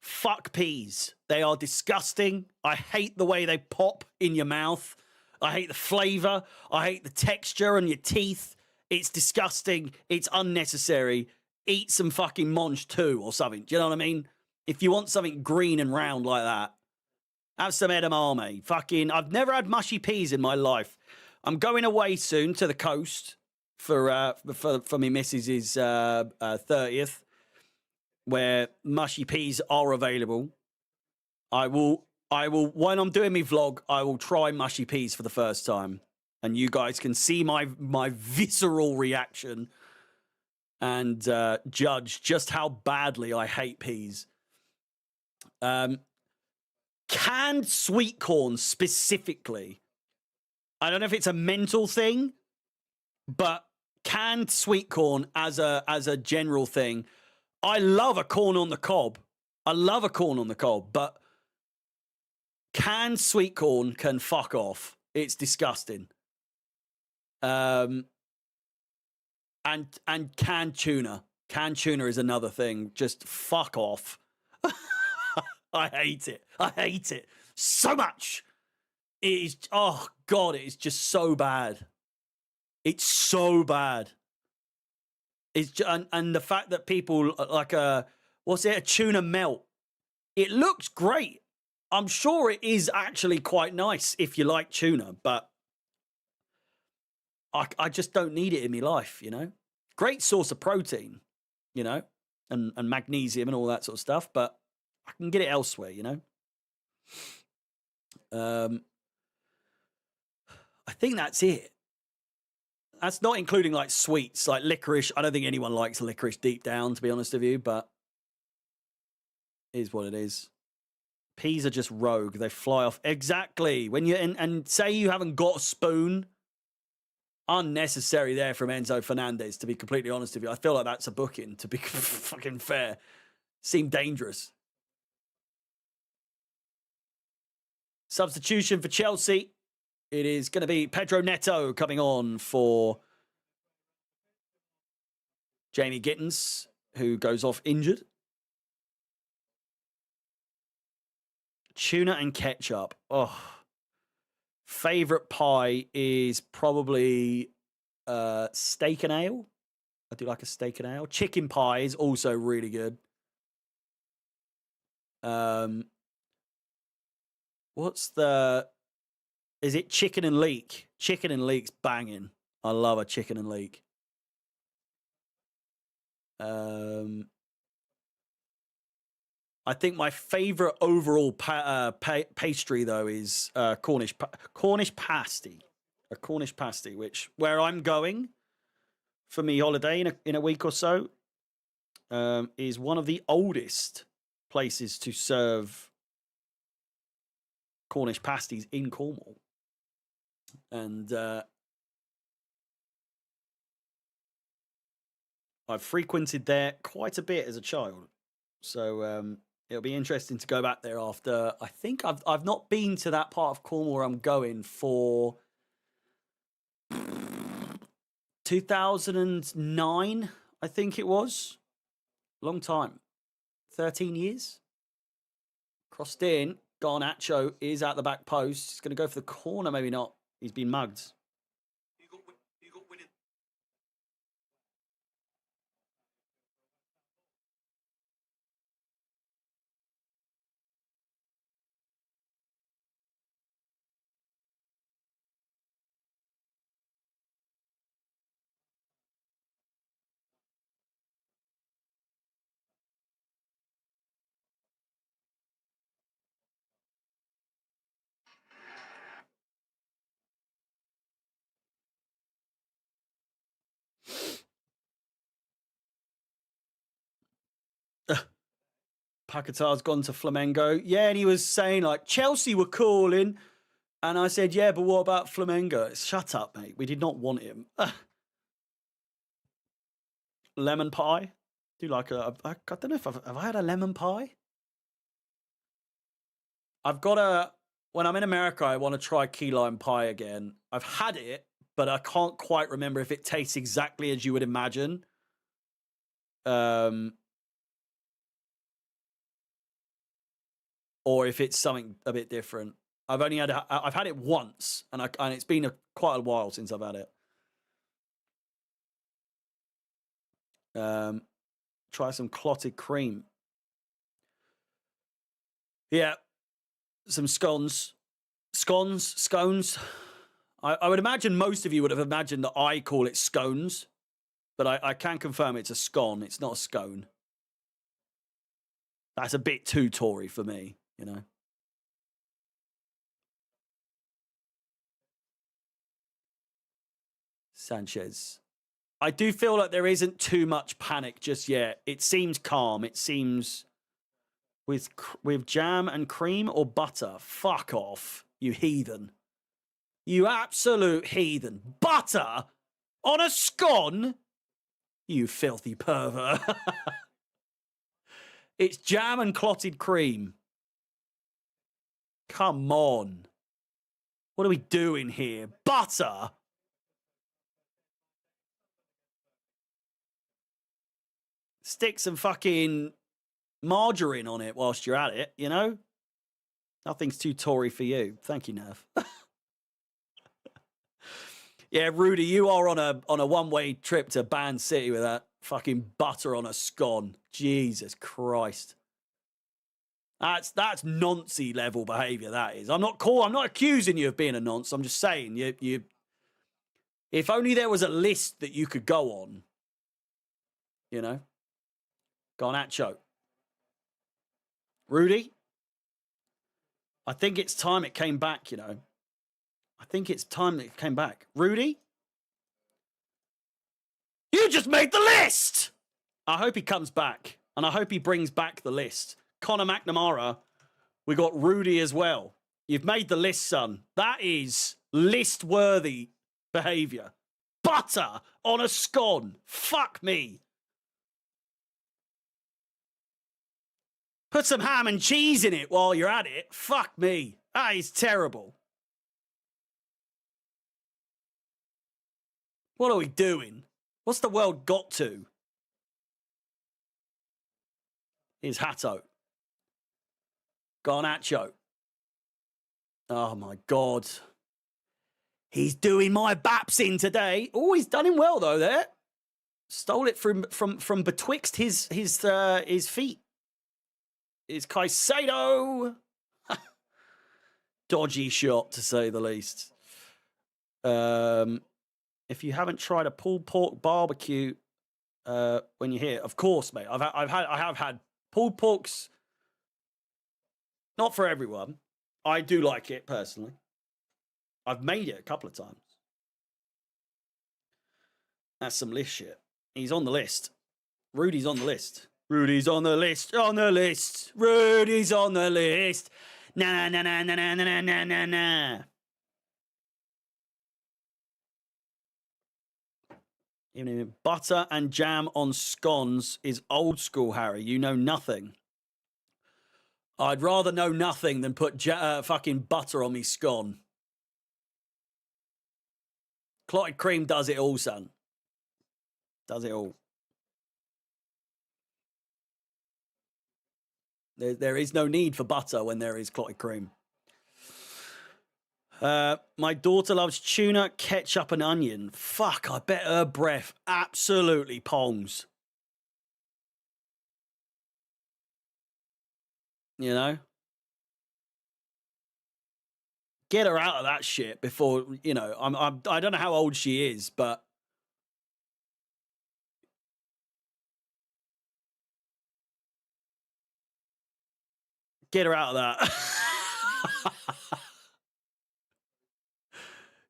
Fuck peas. They are disgusting. I hate the way they pop in your mouth. I hate the flavor. I hate the texture on your teeth. It's disgusting. It's unnecessary. Eat some fucking monge too or something. Do you know what I mean? If you want something green and round like that, have some edamame. Fucking, I've never had mushy peas in my life. I'm going away soon to the coast for me missus's 30th, where mushy peas are available. I will when I'm doing my vlog, I will try mushy peas for the first time, and you guys can see my visceral reaction and judge just how badly I hate peas. Canned sweet corn specifically. I don't know if it's a mental thing, but canned sweet corn as a general thing. I love a corn on the cob. But canned sweet corn can fuck off. It's disgusting. And canned tuna. Canned tuna is another thing. Just fuck off. I hate it so much. It is, oh God, it is just so bad. It's so bad. It's just, and the fact that people like a tuna melt. It looks great. I'm sure it is actually quite nice if you like tuna, but I just don't need it in my life, you know? Great source of protein, you know, and magnesium and all that sort of stuff, but I can get it elsewhere, you know? I think that's it. That's not including like sweets, like licorice. I don't think anyone likes licorice deep down, to be honest with you, but it is what it is. Peas are just rogue. They fly off. Exactly. When you and say you haven't got a spoon, unnecessary there from Enzo Fernandez, to be completely honest with you. I feel like that's a booking, to be fucking fair. Seemed dangerous. Substitution for Chelsea. It is going to be Pedro Neto coming on for Jamie Gittins, who goes off injured. Tuna and ketchup. Oh. Favorite pie is probably steak and ale. I do like a steak and ale. Chicken pie is also really good. Is it chicken and leek? Chicken and leek's banging. I love a chicken and leek. I think my favorite overall pastry though is Cornish pasty. A Cornish pasty, where I'm going for me holiday in a week or so, is one of the oldest places to serve Cornish pasties in Cornwall. And I've frequented there quite a bit as a child. So it'll be interesting to go back there after. I think I've not been to that part of Cornwall where I'm going for 2009, I think it was. Long time. 13 years. Crossed in. Garnacho is at the back post. He's going to go for the corner, maybe not. He's been mugged. Paquetá's gone to Flamengo. Yeah, and he was saying, like, Chelsea were calling. And I said, yeah, but what about Flamengo? Shut up, mate. We did not want him. Lemon pie. Do you like I don't know if have I had a lemon pie? I've got when I'm in America, I want to try key lime pie again. I've had it, but I can't quite remember if it tastes exactly as you would imagine. Or if it's something a bit different. I've had it once, and it's been quite a while since I've had it. Try some clotted cream. Yeah, some scones. Scones. I would imagine most of you would have imagined that I call it scones, but I can confirm it's a scone. It's not a scone. That's a bit too Tory for me, you know. Sanchez. I do feel like there isn't too much panic just yet. It seems calm. It seems with jam and cream or butter. Fuck off, you heathen. You absolute heathen. Butter on a scone? You filthy pervert. It's jam and clotted cream. Come on. What are we doing here? Butter? Stick some fucking margarine on it whilst you're at it, you know? Nothing's too Tory for you. Thank you, Nev. Yeah, Rudy, you are on a one-way trip to Band City with that fucking butter on a scone. Jesus Christ. That's noncy level behaviour, that is. I'm not accusing you of being a nonce. I'm just saying you if only there was a list that you could go on, you know. Garnacho. Rudy, I think it's time it came back, you know. I think it's time that it came back. Rudy? You just made the list! I hope he comes back, and I hope he brings back the list. Conor McNamara, we got Rudy as well. You've made the list, son. That is list-worthy behaviour. Butter on a scone. Fuck me. Put some ham and cheese in it while you're at it. Fuck me. That is terrible. What are we doing? What's the world got to? Here's Hatto. Garnacho. Oh, my God. He's doing my baps in today. Oh, he's done him well, though, there. Stole it from betwixt his feet. Is Caicedo. Dodgy shot, to say the least. If you haven't tried a pulled pork barbecue when you're here, of course, mate. I have had pulled porks. Not for everyone. I do like it personally. I've made it a couple of times. That's some list shit. He's on the list. Rudy's on the list. Rudy's on the list. On the list. Rudy's on the list. Na na na na na na na na na. Even butter and jam on scones is old school, Harry. You know nothing. I'd rather know nothing than put fucking butter on me scone. Clotted cream does it all, son. Does it all. There is no need for butter when there is clotted cream. My daughter loves tuna, ketchup, and onion. Fuck, I bet her breath absolutely pongs. You know? Get her out of that shit before, you know, I don't know how old she is, but get her out of that.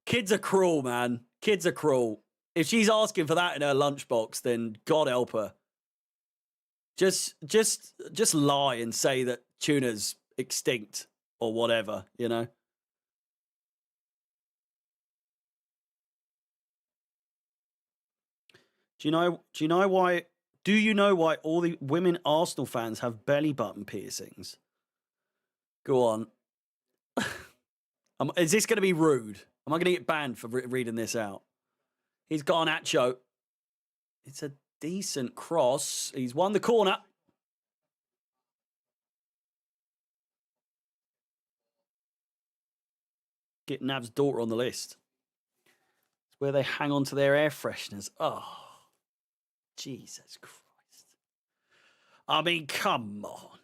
Kids are cruel, man. Kids are cruel. If she's asking for that in her lunchbox, then God help her. Just lie and say that tuna's extinct or whatever, you know? Do you know why all the women Arsenal fans have belly button piercings? Go on. Is this going to be rude? Am I going to get banned for reading this out? He's Garnacho. It's a decent cross. He's won the corner. Get Nav's daughter on the list. It's where they hang on to their air fresheners. Oh, Jesus Christ. I mean, come on.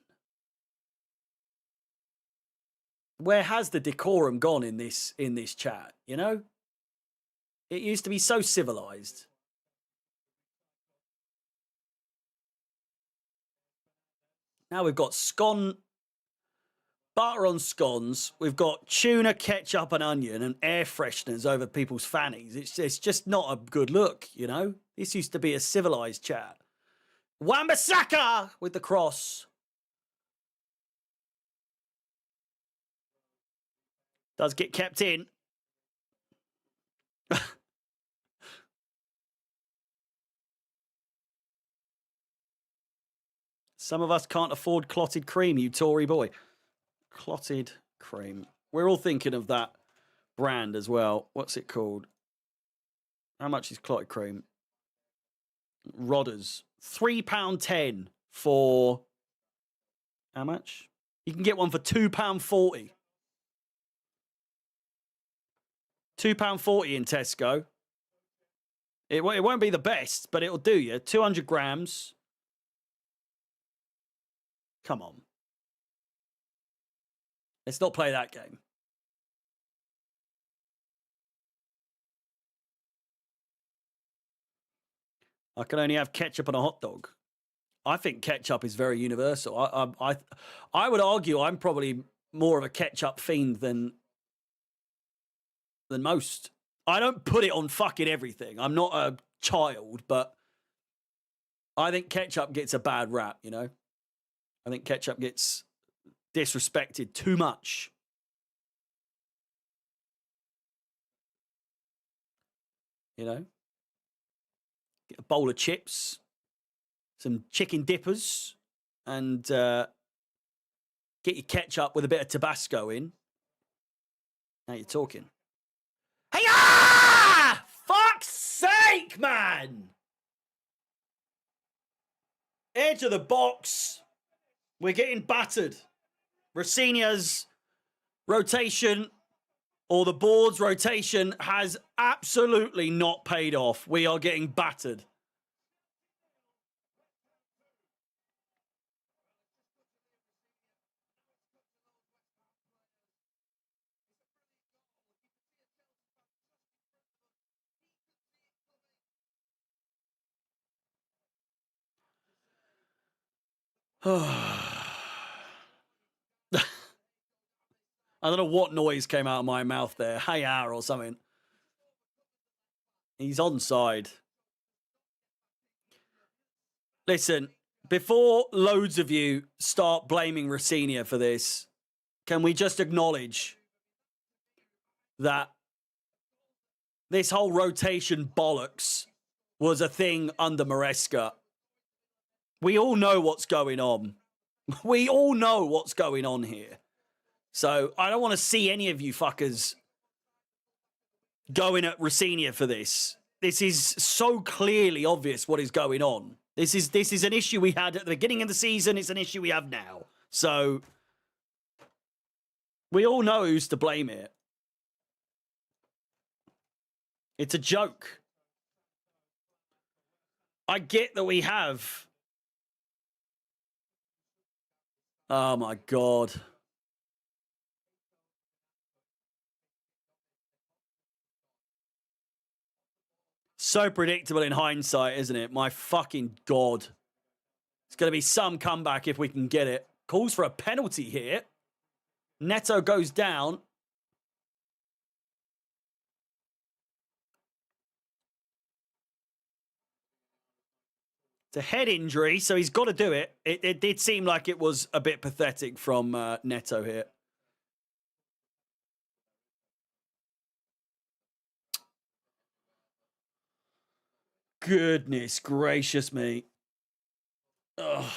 Where has the decorum gone in this chat, you know? It used to be so civilized. Now we've got butter on scones. We've got tuna, ketchup, and onion, and air fresheners over people's fannies. It's just not a good look, you know? This used to be a civilized chat. Wan-Bissaka with the cross. Does get kept in. Some of us can't afford clotted cream, you Tory boy. Clotted cream. We're all thinking of that brand as well. What's it called? How much is clotted cream? Rodders. £3.10 for... How much? You can get one for £2.40. £2.40 in Tesco. It won't be the best, but it'll do you. 200 grams. Come on. Let's not play that game. I can only have ketchup on a hot dog. I think ketchup is very universal. I would argue I'm probably more of a ketchup fiend than most. I don't put it on fucking everything. I'm not a child, but I think Ketchup gets a bad rap, you know? I think Ketchup gets disrespected too much. You know? Get a bowl of chips, some chicken dippers, and get your ketchup with a bit of Tabasco in. Now you're talking. Hey, fuck's sake, man! Edge of the box. We're getting battered. Rosinia's rotation, or the board's rotation, has absolutely not paid off. We are getting battered. I don't know what noise came out of my mouth there. Hey, or something. He's onside. Listen, before loads of you start blaming Rosinia for this, can we just acknowledge that this whole rotation bollocks was a thing under Maresca? We all know what's going on. We all know what's going on here. So I don't want to see any of you fuckers going at Rosinia for this. This is so clearly obvious what is going on. This is an issue we had at the beginning of the season. It's an issue we have now. So we all know who's to blame here. It's a joke. I get that we have... Oh, my God. So predictable in hindsight, isn't it? My fucking God. It's going to be some comeback if we can get it. Calls for a penalty here. Neto goes down. It's a head injury, so he's got to do it. It did seem like it was a bit pathetic from Neto here. Goodness gracious me. Ugh.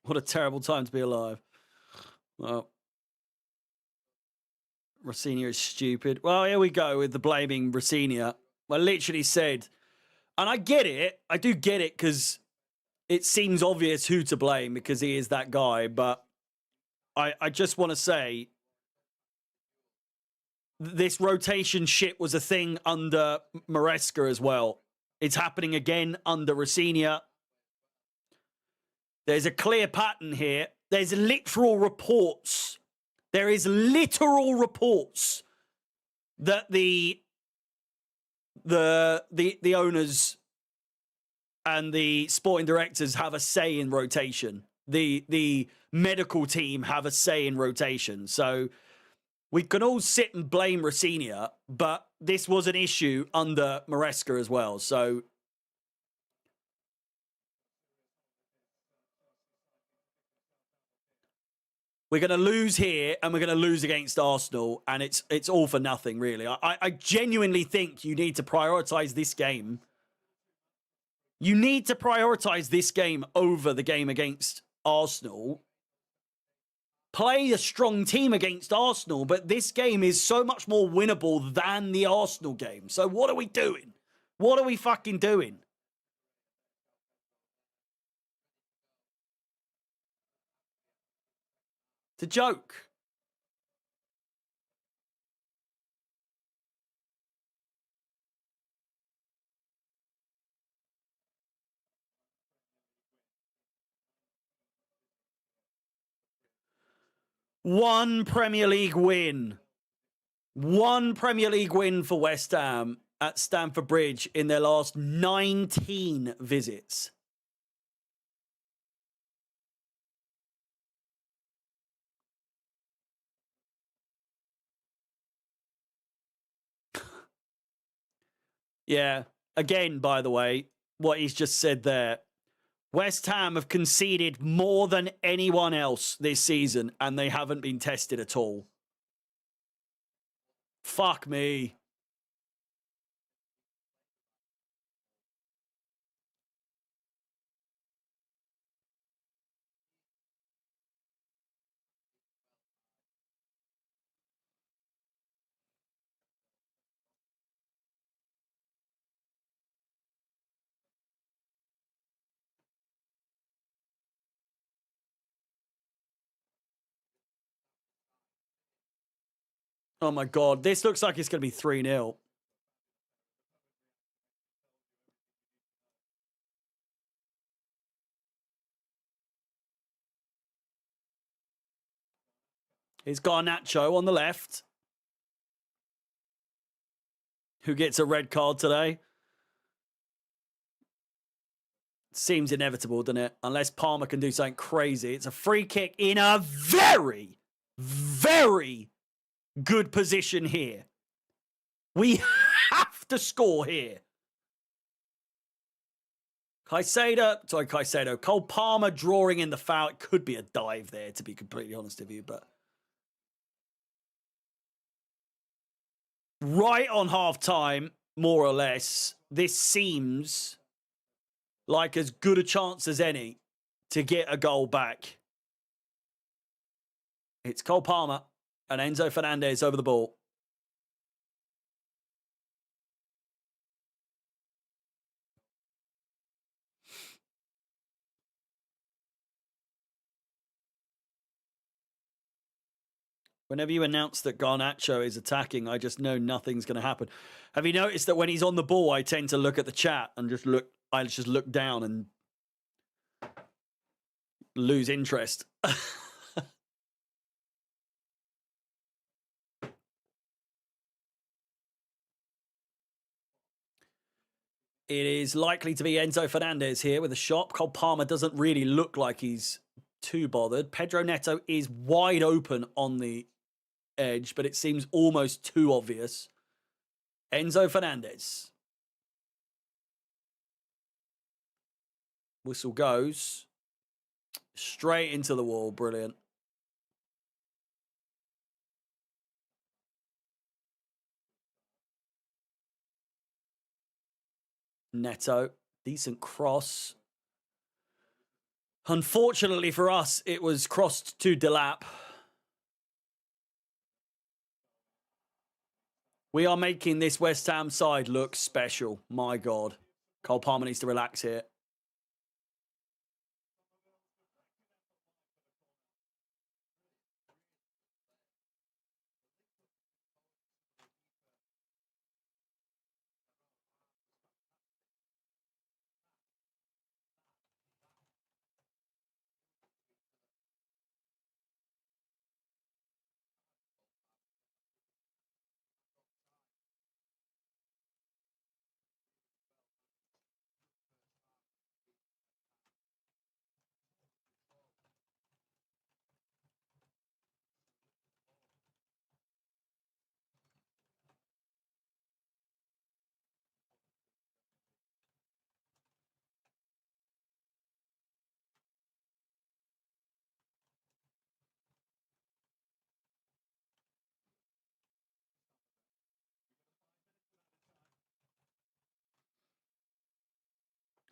What a terrible time to be alive. Well, Rosinia is stupid. Well, here we go with the blaming Rosinia. I literally said, and I get it. I do get it because it seems obvious who to blame because he is that guy. But I just want to say this rotation shit was a thing under Maresca as well. It's happening again under Rosinia. There's a clear pattern here. There's literal reports. There is literal reports that the owners and the sporting directors have a say in rotation. The medical team have a say in rotation. So we can all sit and blame Rosinia, but this was an issue under Maresca as well. So we're going to lose here and we're going to lose against Arsenal, and it's all for nothing, really. I genuinely think you need to prioritize this game. You need to prioritize this game over the game against Arsenal. play a strong team against Arsenal, but this game is so much more winnable than the Arsenal game. So what are we doing? What are we fucking doing? It's a joke. One Premier League win. One Premier League win for West Ham at Stamford Bridge in their last 19 visits. Yeah. Again, by the way, what he's just said there. West Ham have conceded more than anyone else this season, and they haven't been tested at all. Fuck me. Oh my God. This looks like it's going to be 3-0. It's Garnacho on the left, who gets a red card today. Seems inevitable, doesn't it? Unless Palmer can do something crazy. It's a free kick in a very, very good position here. We have to score here. Caicedo. Cole Palmer drawing in the foul. It could be a dive there, to be completely honest with you, but right on half time, more or less, this seems like as good a chance as any to get a goal back. It's Cole Palmer and Enzo Fernandez over the ball. Whenever you announce that Garnacho is attacking, I just know nothing's going to happen. Have you noticed that when he's on the ball, I tend to look at the chat and I just look down and lose interest. It is likely to be Enzo Fernandez here with a shot. Cole Palmer doesn't really look like he's too bothered. Pedro Neto is wide open on the edge, but it seems almost too obvious. Enzo Fernandez. Whistle goes. Straight into the wall. Brilliant. Neto. Decent cross. Unfortunately for us, it was crossed to Delap. We are making this West Ham side look special. My God. Cole Palmer needs to relax here.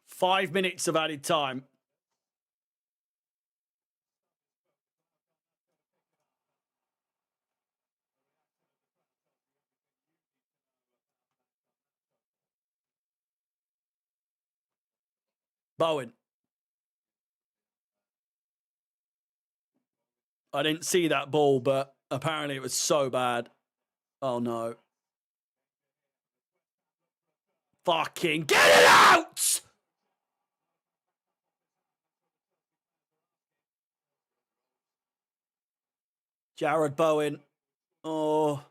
Five minutes of added time. Bowen. I didn't see that ball, but apparently it was so bad. Oh, no. Fucking get it out! Jared Bowen. Oh.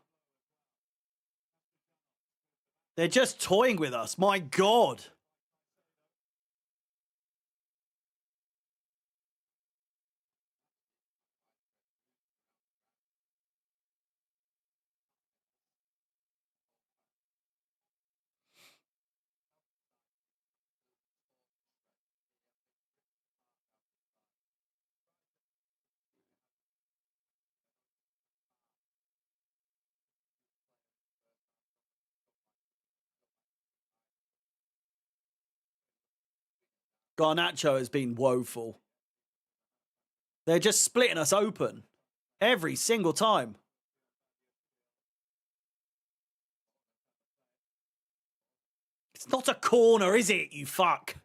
They're just toying with us. My God. Garnacho has been woeful. They're just splitting us open every single time. It's not a corner, is it, you fuck?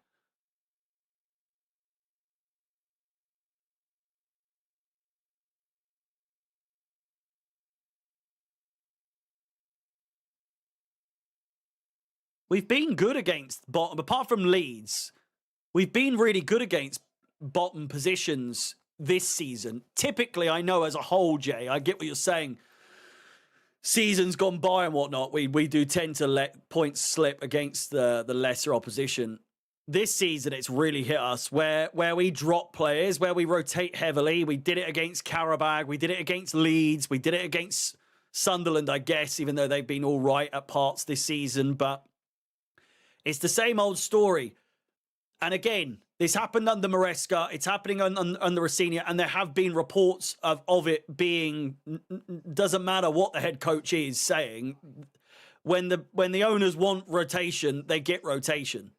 We've been good against bottom, apart from Leeds. We've been really good against bottom positions this season. Typically, I know as a whole, Jay, I get what you're saying. Seasons gone by and whatnot, we do tend to let points slip against the lesser opposition. This season, it's really hit us where we drop players, where we rotate heavily. We did it against Qarabağ. We did it against Leeds. We did it against Sunderland, I guess, even though they've been all right at parts this season. But it's the same old story. And again, this happened under Maresca. It's happening under Rossini, and there have been reports of it being. Doesn't matter what the head coach is saying. When the owners want rotation, they get rotation.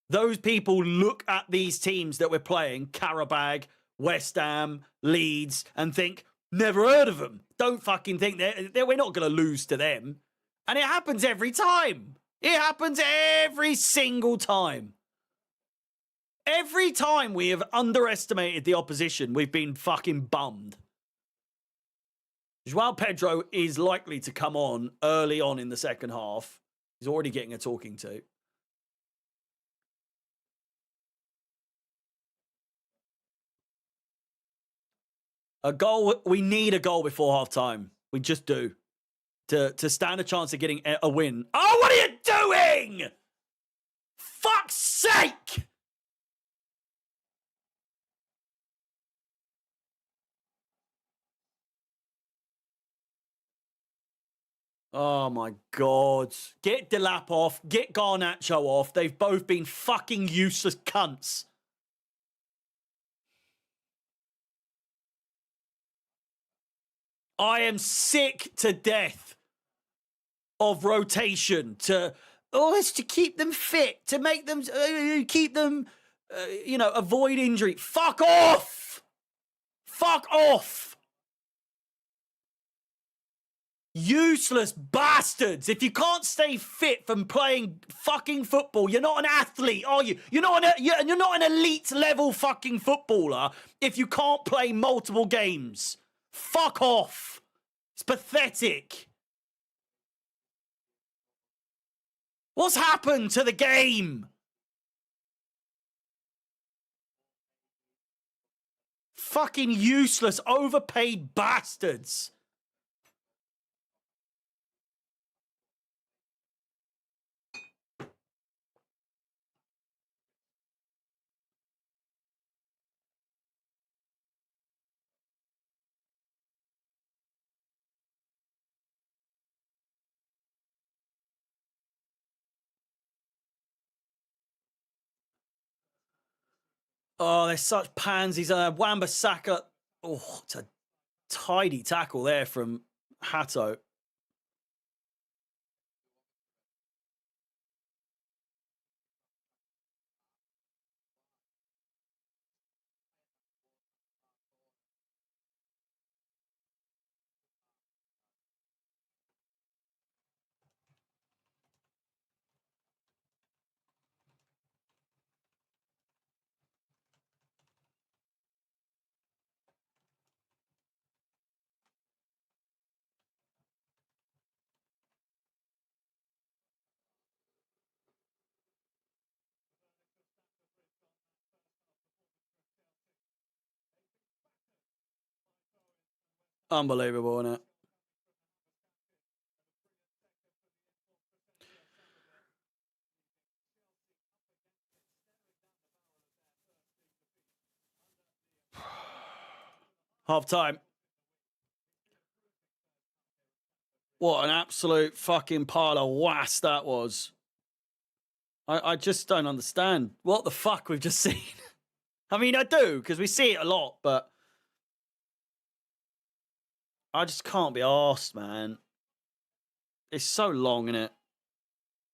Those people look at these teams that we're playing, Qarabağ, West Ham, Leeds, and think, never heard of them. Don't fucking think we're not going to lose to them. And it happens every time. It happens every single time. Every time we have underestimated the opposition, we've been fucking bummed. João Pedro is likely to come on early on in the second half. He's already getting a talking to. A goal, we need a goal before half time. We just do. To stand a chance of getting a win. Oh, what are you doing? Fuck's sake! Oh my God. Get Delap off. Get Garnacho off. They've both been fucking useless cunts. I am sick to death of rotation it's to keep them fit, to make them, keep them, avoid injury. Fuck off! Fuck off! Useless bastards. If you can't stay fit from playing fucking football, you're not an athlete, are you? You're not an elite level fucking footballer if you can't play multiple games. Fuck off. It's pathetic. What's happened to the game? Fucking useless, overpaid bastards. Oh, they're such pansies. Wan-Bissaka. Oh, it's a tidy tackle there from Hato. Unbelievable, isn't it? Half time. What an absolute fucking pile of wass that was. I just don't understand what the fuck we've just seen. I mean, I do, because we see it a lot, but I just can't be arsed, man. It's so long, innit?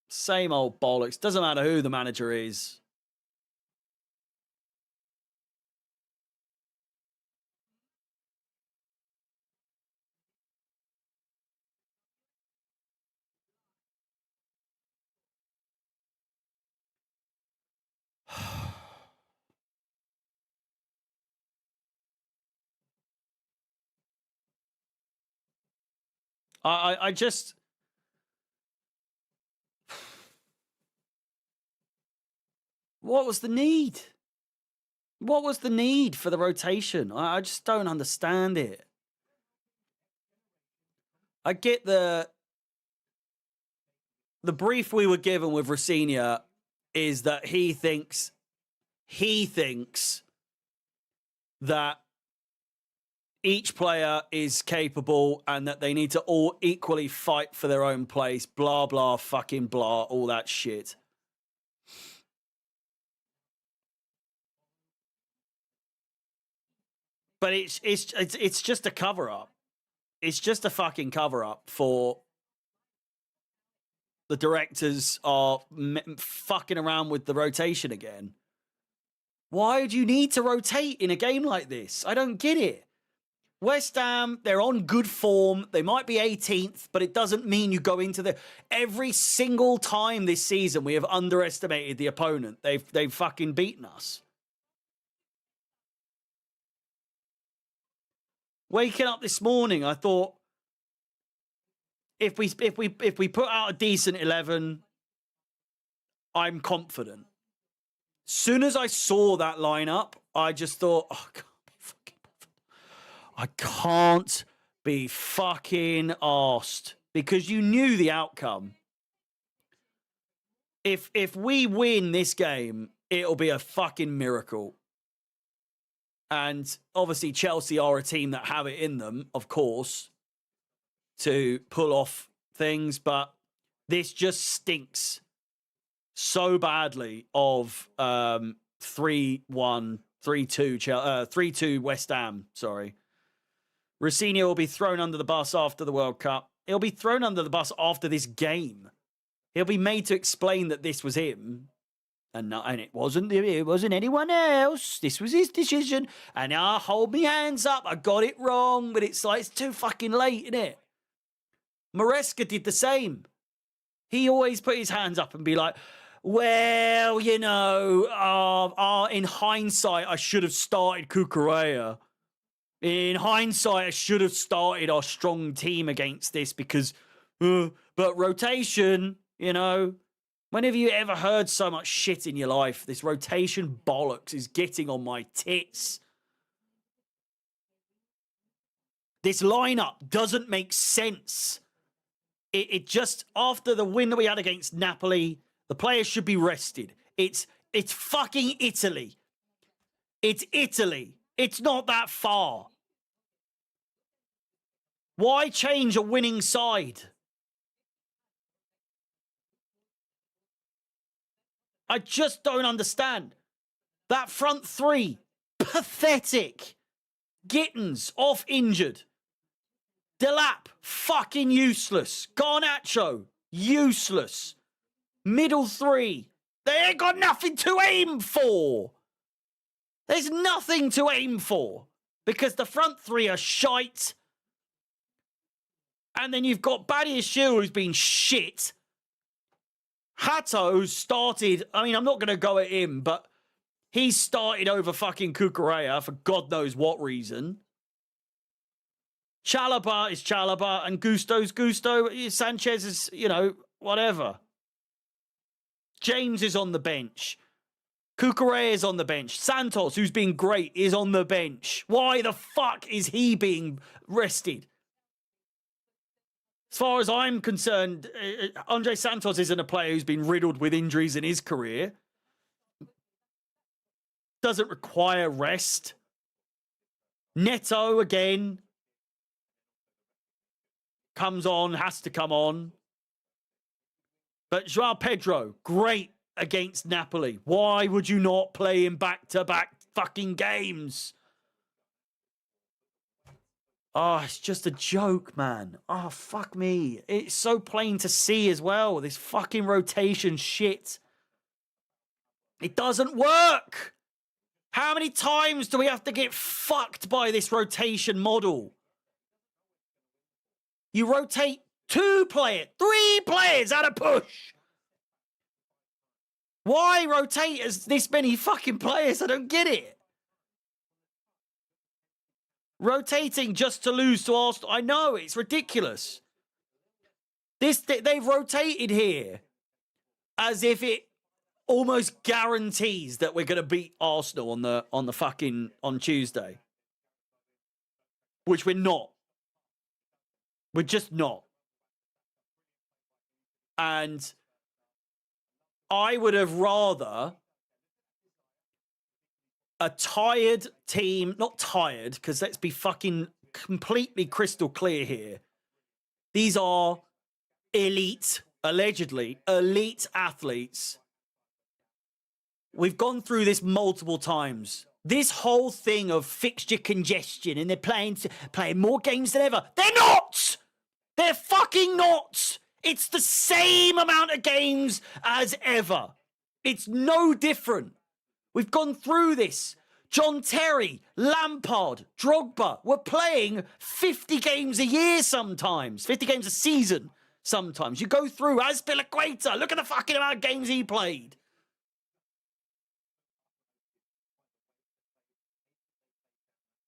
Same old bollocks. Doesn't matter who the manager is. I just... What was the need? What was the need for the rotation? I just don't understand it. I get the brief we were given with Rosinha is that he thinks that each player is capable and that they need to all equally fight for their own place, blah, blah, fucking blah, all that shit. But it's just a cover-up. It's just a fucking cover-up for the directors are fucking around with the rotation again. Why do you need to rotate in a game like this? I don't get it. West Ham, they're on good form. They might be 18th, but it doesn't mean you go into the... Every single time this season, we have underestimated the opponent. They've fucking beaten us. Waking up this morning, I thought, if we put out a decent 11, I'm confident. Soon as I saw that lineup, I just thought, oh, I can't be fucking arsed, because you knew the outcome. If we win this game, it'll be a fucking miracle. And obviously Chelsea are a team that have it in them, of course, to pull off things, but this just stinks so badly of 3-1, 3-2, 3-2 West Ham, sorry. Rosinha will be thrown under the bus after the World Cup. He'll be thrown under the bus after this game. He'll be made to explain that this was him. And it wasn't anyone else. This was his decision. And I hold my hands up. I got it wrong. But it's like, it's too fucking late, isn't it? Maresca did the same. He always put his hands up and be like, well, you know, in hindsight, I should have started Cucurella. In hindsight, I should have started our strong team against this because, but rotation, you know, when have you ever heard so much shit in your life? This rotation bollocks is getting on my tits. This lineup doesn't make sense. It just, after the win that we had against Napoli, the players should be rested. It's fucking Italy. It's Italy. It's not that far. Why change a winning side? I just don't understand. That front three, pathetic. Gittins, off injured. Delap, fucking useless. Garnacho, useless. Middle three, they ain't got nothing to aim for. There's nothing to aim for because the front three are shite. And then you've got Badiashile, who's been shit. Hato started, I mean, I'm not going to go at him, but he started over fucking Cucurella for God knows what reason. Chalobah is Chalobah and Gusto's Gusto. Sanchez is, you know, whatever. James is on the bench. Cucurella is on the bench. Santos, who's been great, is on the bench. Why the fuck is he being rested? As far as I'm concerned, Andre Santos isn't a player who's been riddled with injuries in his career. Doesn't require rest. Neto, again, comes on, has to come on. But João Pedro, great against Napoli. Why would you not play him back-to-back fucking games? Oh, it's just a joke, man. Oh, fuck me. It's so plain to see as well. This fucking rotation shit. It doesn't work. How many times do we have to get fucked by this rotation model? You rotate 2 players, 3 players at a push. Why rotate as this many fucking players? I don't get it. Rotating just to lose to Arsenal. I know, it's ridiculous. They've rotated here as if it almost guarantees that we're going to beat Arsenal on Tuesday. Which we're not. We're just not. And I would have rather a tired team, not tired, because let's be fucking completely crystal clear here. These are elite, allegedly, elite athletes. We've gone through this multiple times. This whole thing of fixture congestion and they're playing more games than ever. They're not! They're fucking not! It's the same amount of games as ever. It's no different. We've gone through this. John Terry, Lampard, Drogba were playing 50 games a year sometimes. 50 games a season sometimes. You go through Azpilicueta. Look at the fucking amount of games he played.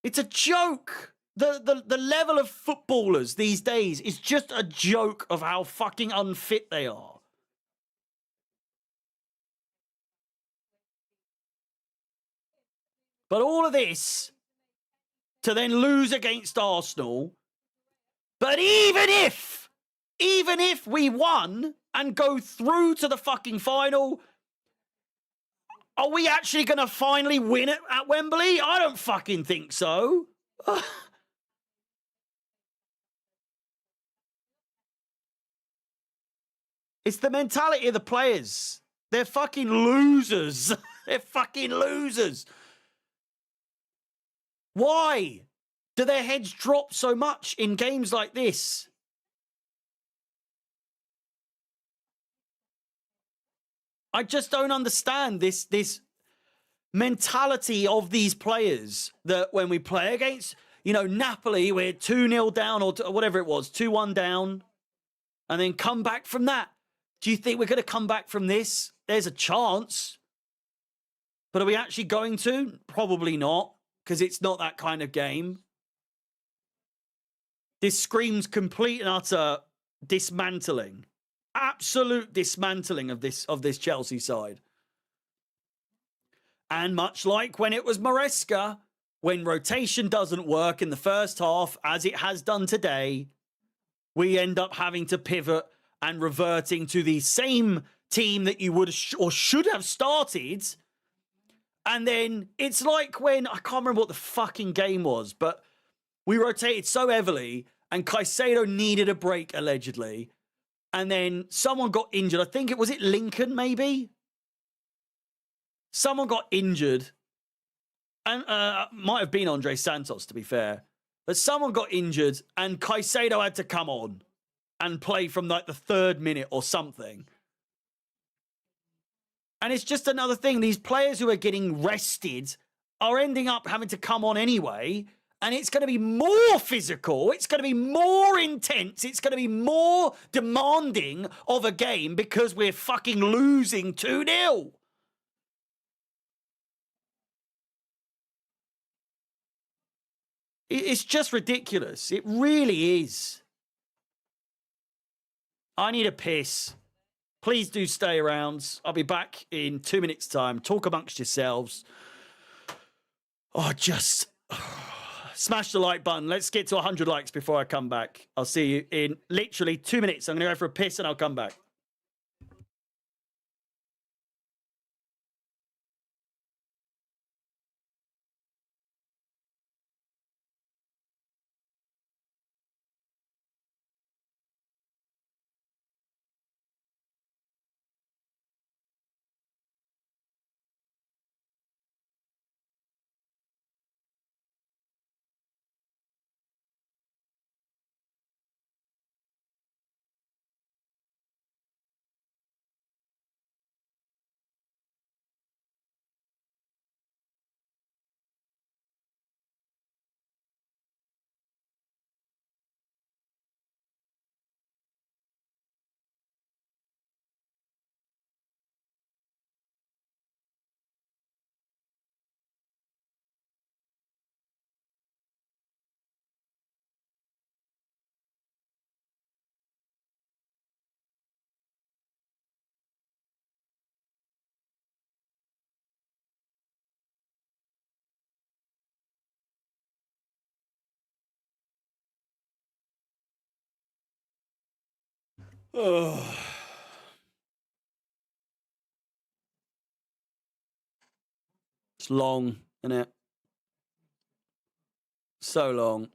It's a joke. The level of footballers these days is just a joke of how fucking unfit they are. But all of this to then lose against Arsenal. But even if we won and go through to the fucking final, are we actually going to finally win it at Wembley? I don't fucking think so. It's the mentality of the players. They're fucking losers. They're fucking losers. Why do their heads drop so much in games like this? I just don't understand this mentality of these players that when we play against, Napoli, we're 2-0 down or whatever it was, 2-1 down, and then come back from that. Do you think we're going to come back from this? There's a chance. But are we actually going to? Probably not, because it's not that kind of game. This screams complete and utter dismantling. Absolute dismantling of this Chelsea side. And much like when it was Maresca, when rotation doesn't work in the first half, as it has done today, we end up having to pivot and reverting to the same team that you would or should have started. And then it's like when, I can't remember what the fucking game was, but we rotated so heavily and Caicedo needed a break, allegedly. And then someone got injured. I think was it Lincoln, maybe? Someone got injured. And might have been Andre Santos, to be fair. But someone got injured and Caicedo had to come on and play from like the 3rd minute or something. And it's just another thing. These players who are getting rested are ending up having to come on anyway. And it's going to be more physical. It's going to be more intense. It's going to be more demanding of a game because we're fucking losing 2-0. It's just ridiculous. It really is. I need a piss. Please do stay around. I'll be back in 2 minutes' time. Talk amongst yourselves. Oh, just smash the like button. Let's get to 100 likes before I come back. I'll see you in literally 2 minutes. I'm going to go for a piss and I'll come back. Oh. It's long, isn't it? So long.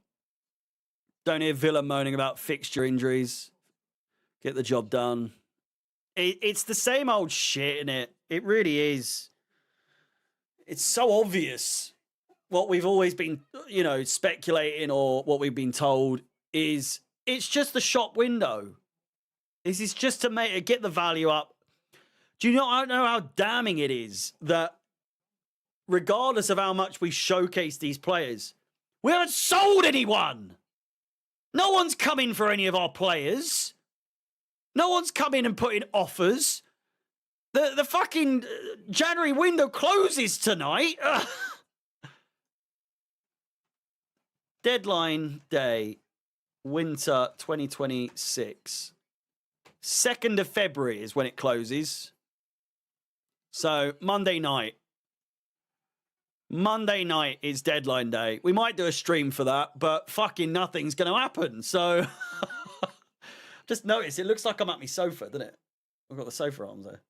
Don't hear Villa moaning about fixture injuries. Get the job done. It's the same old shit, isn't it? It really is. It's so obvious. What we've always been, speculating or what we've been told is it's just the shop window. This is just to get the value up. Do you not know how damning it is that regardless of how much we showcase these players, we haven't sold anyone. No one's come in for any of our players. No one's come in and put in offers. The fucking January window closes tonight. Deadline day, winter 2026. 2nd of February is when it closes. So Monday night. Monday night is deadline day. We might do a stream for that, but fucking nothing's going to happen. So just notice, it looks like I'm at my sofa, doesn't it? I've got the sofa arms there.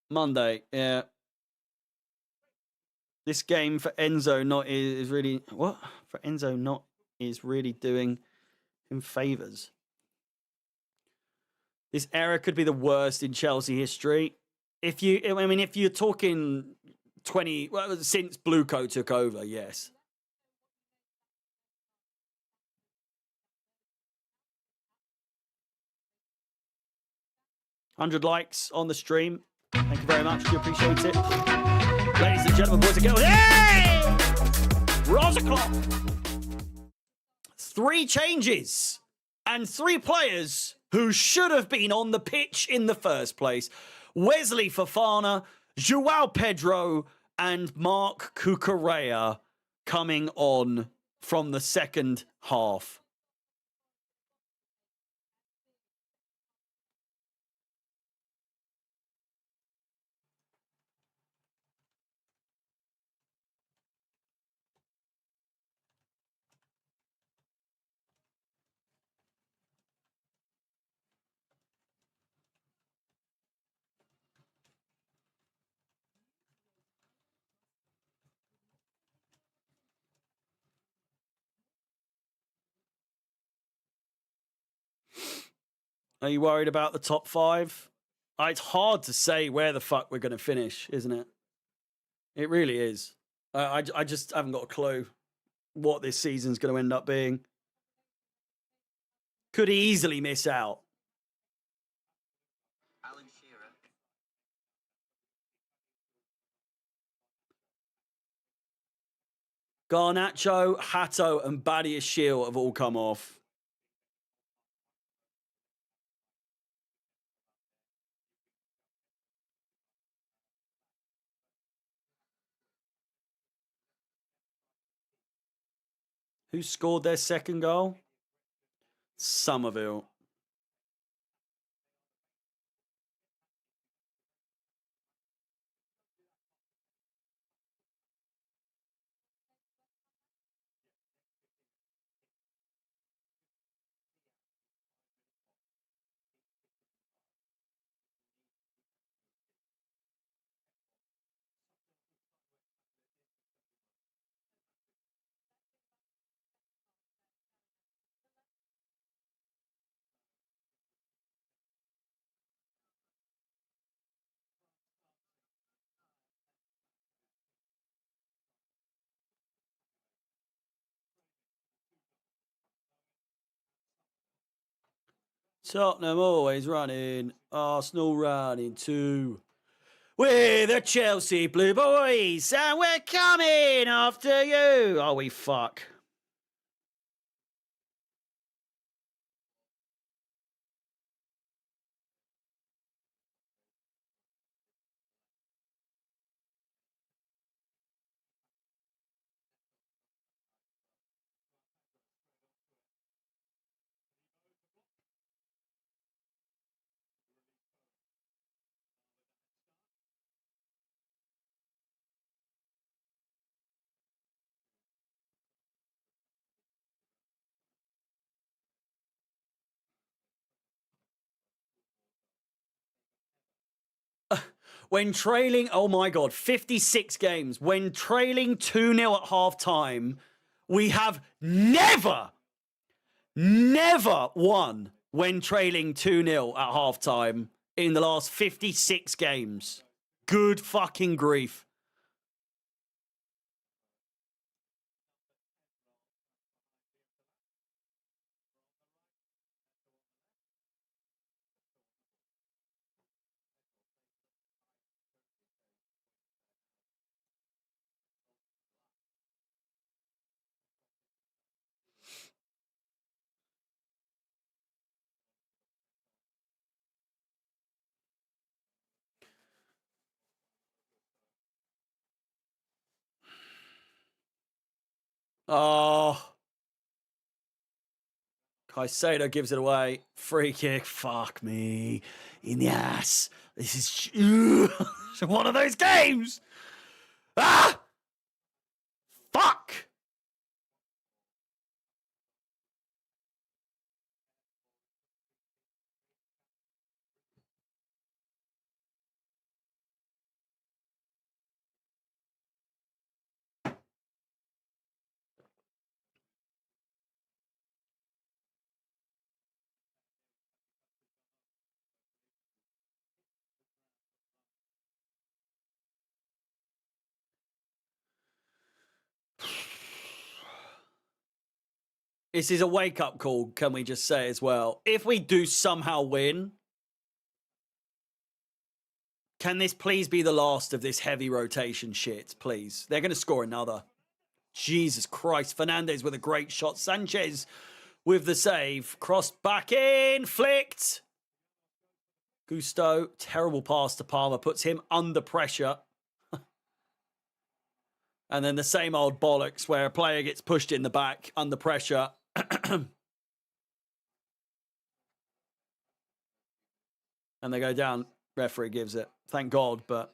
Monday, yeah. This game for Enzo not is really... What? For Enzo not is really doing him favours. This era could be the worst in Chelsea history. If you're talking 20... Well, since Bluecoat took over, yes. $100 likes on the stream. Thank you very much. Do appreciate it. Ladies and gentlemen, boys and girls. Hey! Rosa Clock. 3 changes and 3 players who should have been on the pitch in the first place. Wesley Fofana, Joao Pedro, and Mark Cucurella coming on from the second half. Are you worried about the top 5? It's hard to say where the fuck we're going to finish, isn't it? It really is. I just haven't got a clue what this season's going to end up being. Could easily miss out. Garnacho, Hato, and Badiashile have all come off. Who scored their second goal? Somerville. Tottenham always running. Arsenal running too. We're the Chelsea Blue Boys, and we're coming after you. Oh, we fuck. When trailing, oh my God, 56 games. When trailing 2-0 at halftime, we have never won when trailing 2-0 at halftime in the last 56 games. Good fucking grief. Oh. Caicedo gives it away. Free kick. Fuck me. In the ass. This is one of those games. Ah! Fuck! This is a wake-up call, can we just say as well? If we do somehow win, can this please be the last of this heavy rotation shit, please? They're going to score another. Jesus Christ. Fernandez with a great shot. Sanchez with the save. Crossed back in. Flicked. Gusto. Terrible pass to Palmer. Puts him under pressure. And then the same old bollocks where a player gets pushed in the back under pressure. And they go down. Referee gives it. Thank God, but...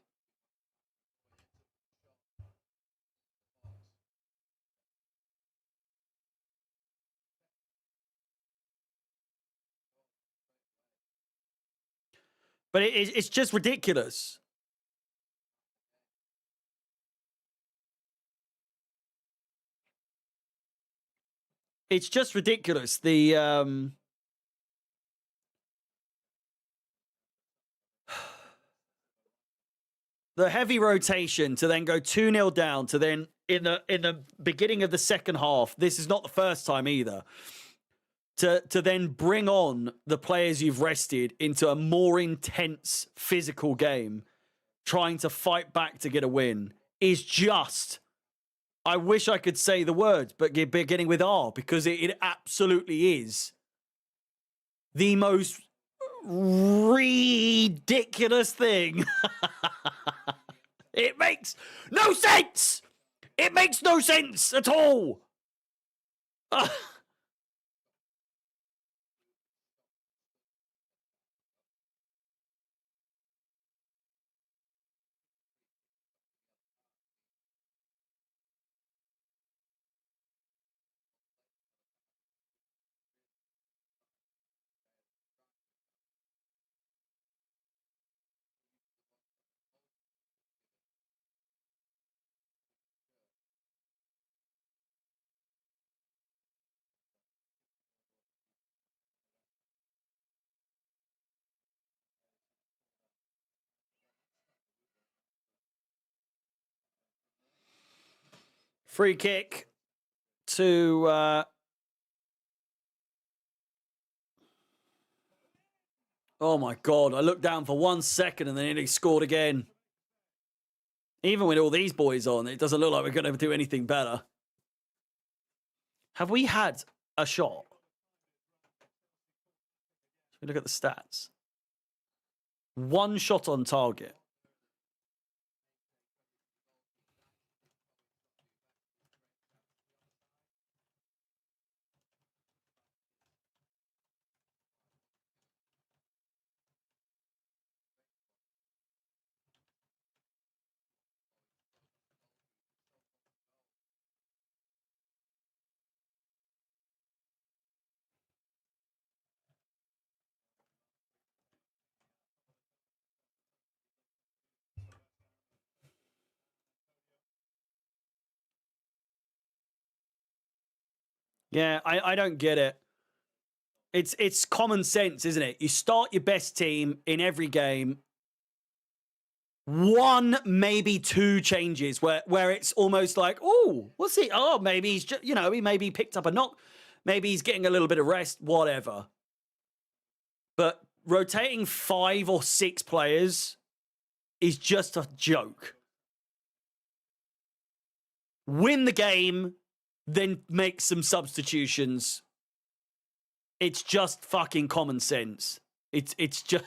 But it's just ridiculous. It's just ridiculous. The heavy rotation to then go 2-0 down to then in the beginning of the second half. This is not the first time either. To then bring on the players you've rested into a more intense physical game, trying to fight back to get a win, is just... I wish I could say the words, but beginning with R, because it absolutely is the most ridiculous thing. It makes no sense. It makes no sense at all. Free kick to Oh my God. I looked down for 1 second and then he scored again. Even with all these boys on, it doesn't look like we're going to do anything better. Have we had a shot? Should we look at the stats? 1 shot on target. Yeah, I don't get it. It's common sense, isn't it? You start your best team in every game. 1, maybe 2 changes where it's almost like, oh, what's he? Oh, maybe he's just, he maybe picked up a knock. Maybe he's getting a little bit of rest, whatever. But rotating 5 or 6 players is just a joke. Win the game, then make some substitutions. It's just fucking common sense. It's just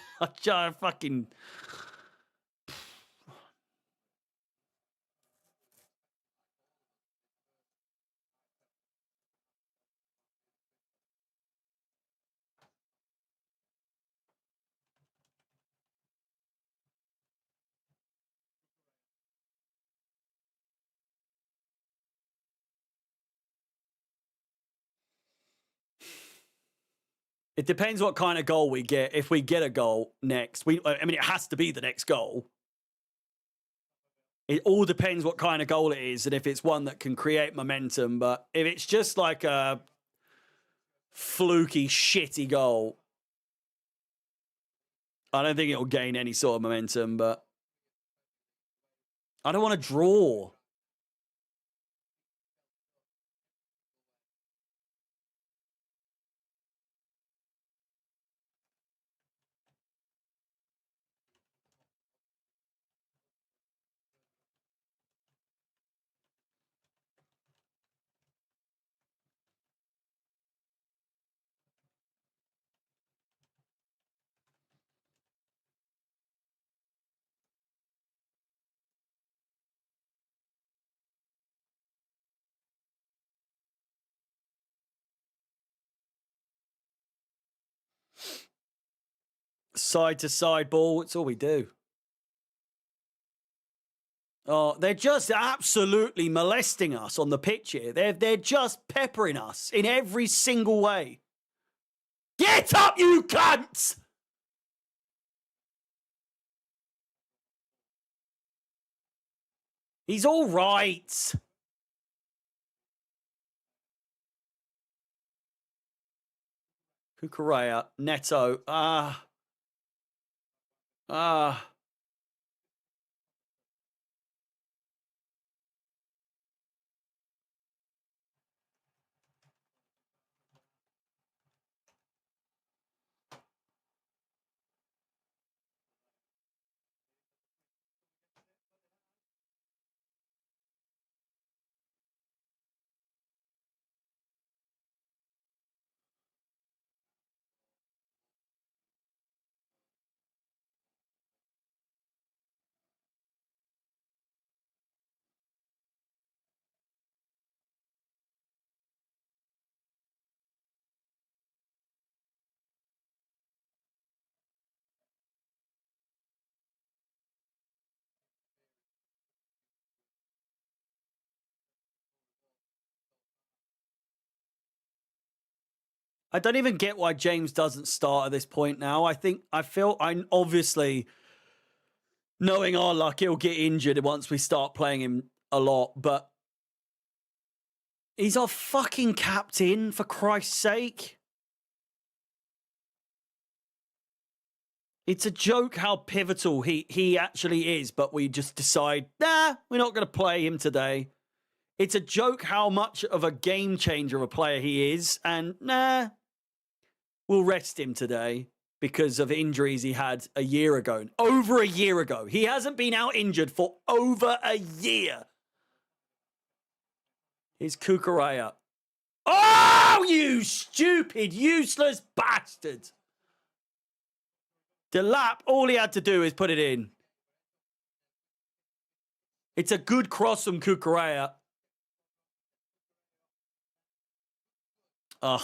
fucking... It depends what kind of goal we get. If we get a goal next, it has to be the next goal. It all depends what kind of goal it is and if it's one that can create momentum. But if it's just like a fluky, shitty goal, I don't think it'll gain any sort of momentum. But I don't want to draw. Side to side ball, it's all we do. Oh, they're just absolutely molesting us on the pitch here. They're just peppering us in every single way. Get up, you cunts! He's all right. Kukurea, Neto. I don't even get why James doesn't start at this point now. I'm obviously, knowing our luck, he'll get injured once we start playing him a lot, but he's our fucking captain, for Christ's sake. It's a joke how pivotal he actually is, but we just decide, nah, we're not going to play him today. It's a joke how much of a game changer of a player he is, and nah, we'll rest him today. because of injuries he had a year ago. Over a year ago. He hasn't been out injured for over a year. Here's Kukureya. Oh, you stupid, useless bastard. Delap, all he had to do is put it in. It's a good cross from Kukureya. Ugh.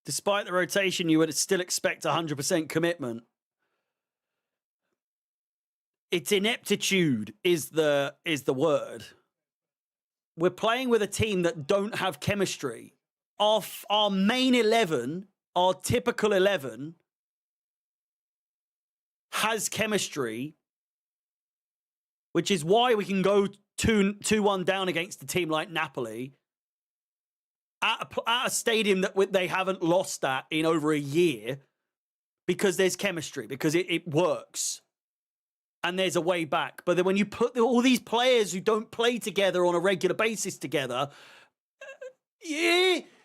Despite the rotation, you would still expect 100% commitment. It's ineptitude is the word. We're playing with a team that don't have chemistry. Our main 11, our typical 11, has chemistry, which is why we can go 2-1 down against a team like Napoli at a stadium that they haven't lost at in over a year, because there's chemistry, because it works. And there's a way back. But then when you put all these players who don't play together on a regular basis together, yes!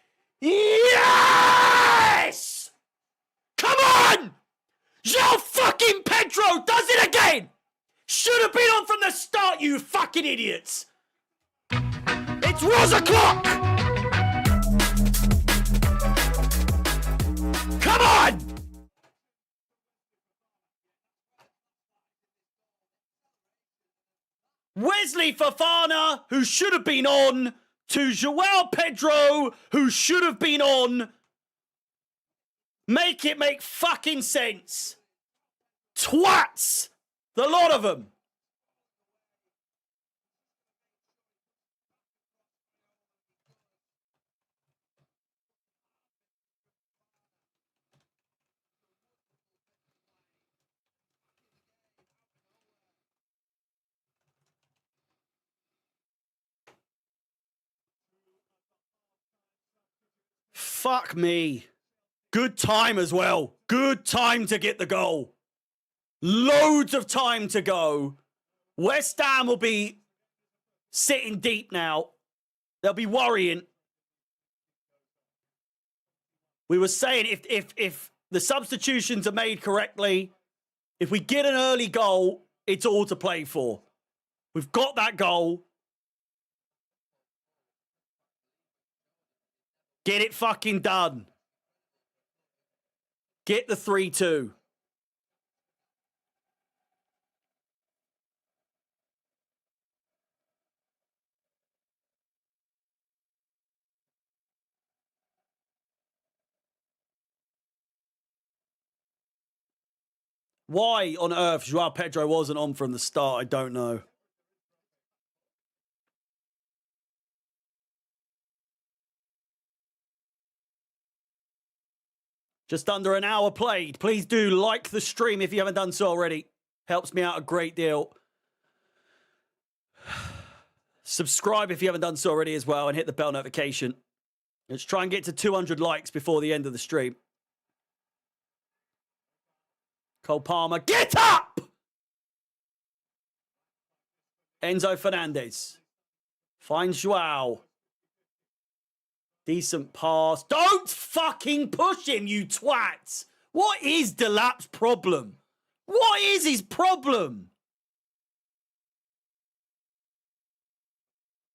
Come on! João fucking Pedro does it again! Should have been on from the start, you fucking idiots! It's Rosa Clock! Come on! Wesley Fofana, who should have been on, to João Pedro, who should have been on. Make it make fucking sense. Twats! The lot of them. Fuck me. Good time as well. Good time to get the goal. Loads of time to go. West Ham will be sitting deep now. They'll be worrying. We were saying if the substitutions are made correctly, if we get an early goal, it's all to play for. We've got that goal. Get it fucking done. Get the 3-2. Why on earth João Pedro wasn't on from the start, I don't know. Just under an hour played. Please do like the stream if you haven't done so already. Helps me out a great deal. Subscribe if you haven't done so already as well, and hit the bell notification. Let's try and get to 200 likes before the end of the stream. Cole Palmer, get up! Enzo Fernandez. Finds Joao. Decent pass. Don't fucking push him, you twat! What is Delap's problem? What is his problem?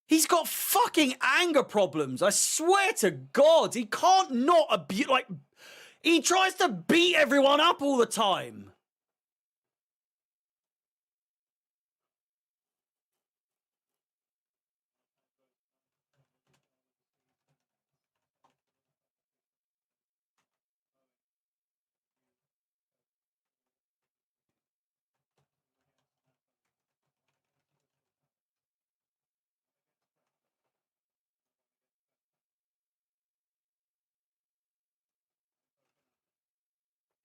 He's got fucking anger problems. I swear to God. He can't not abuse... Like, he tries to beat everyone up all the time.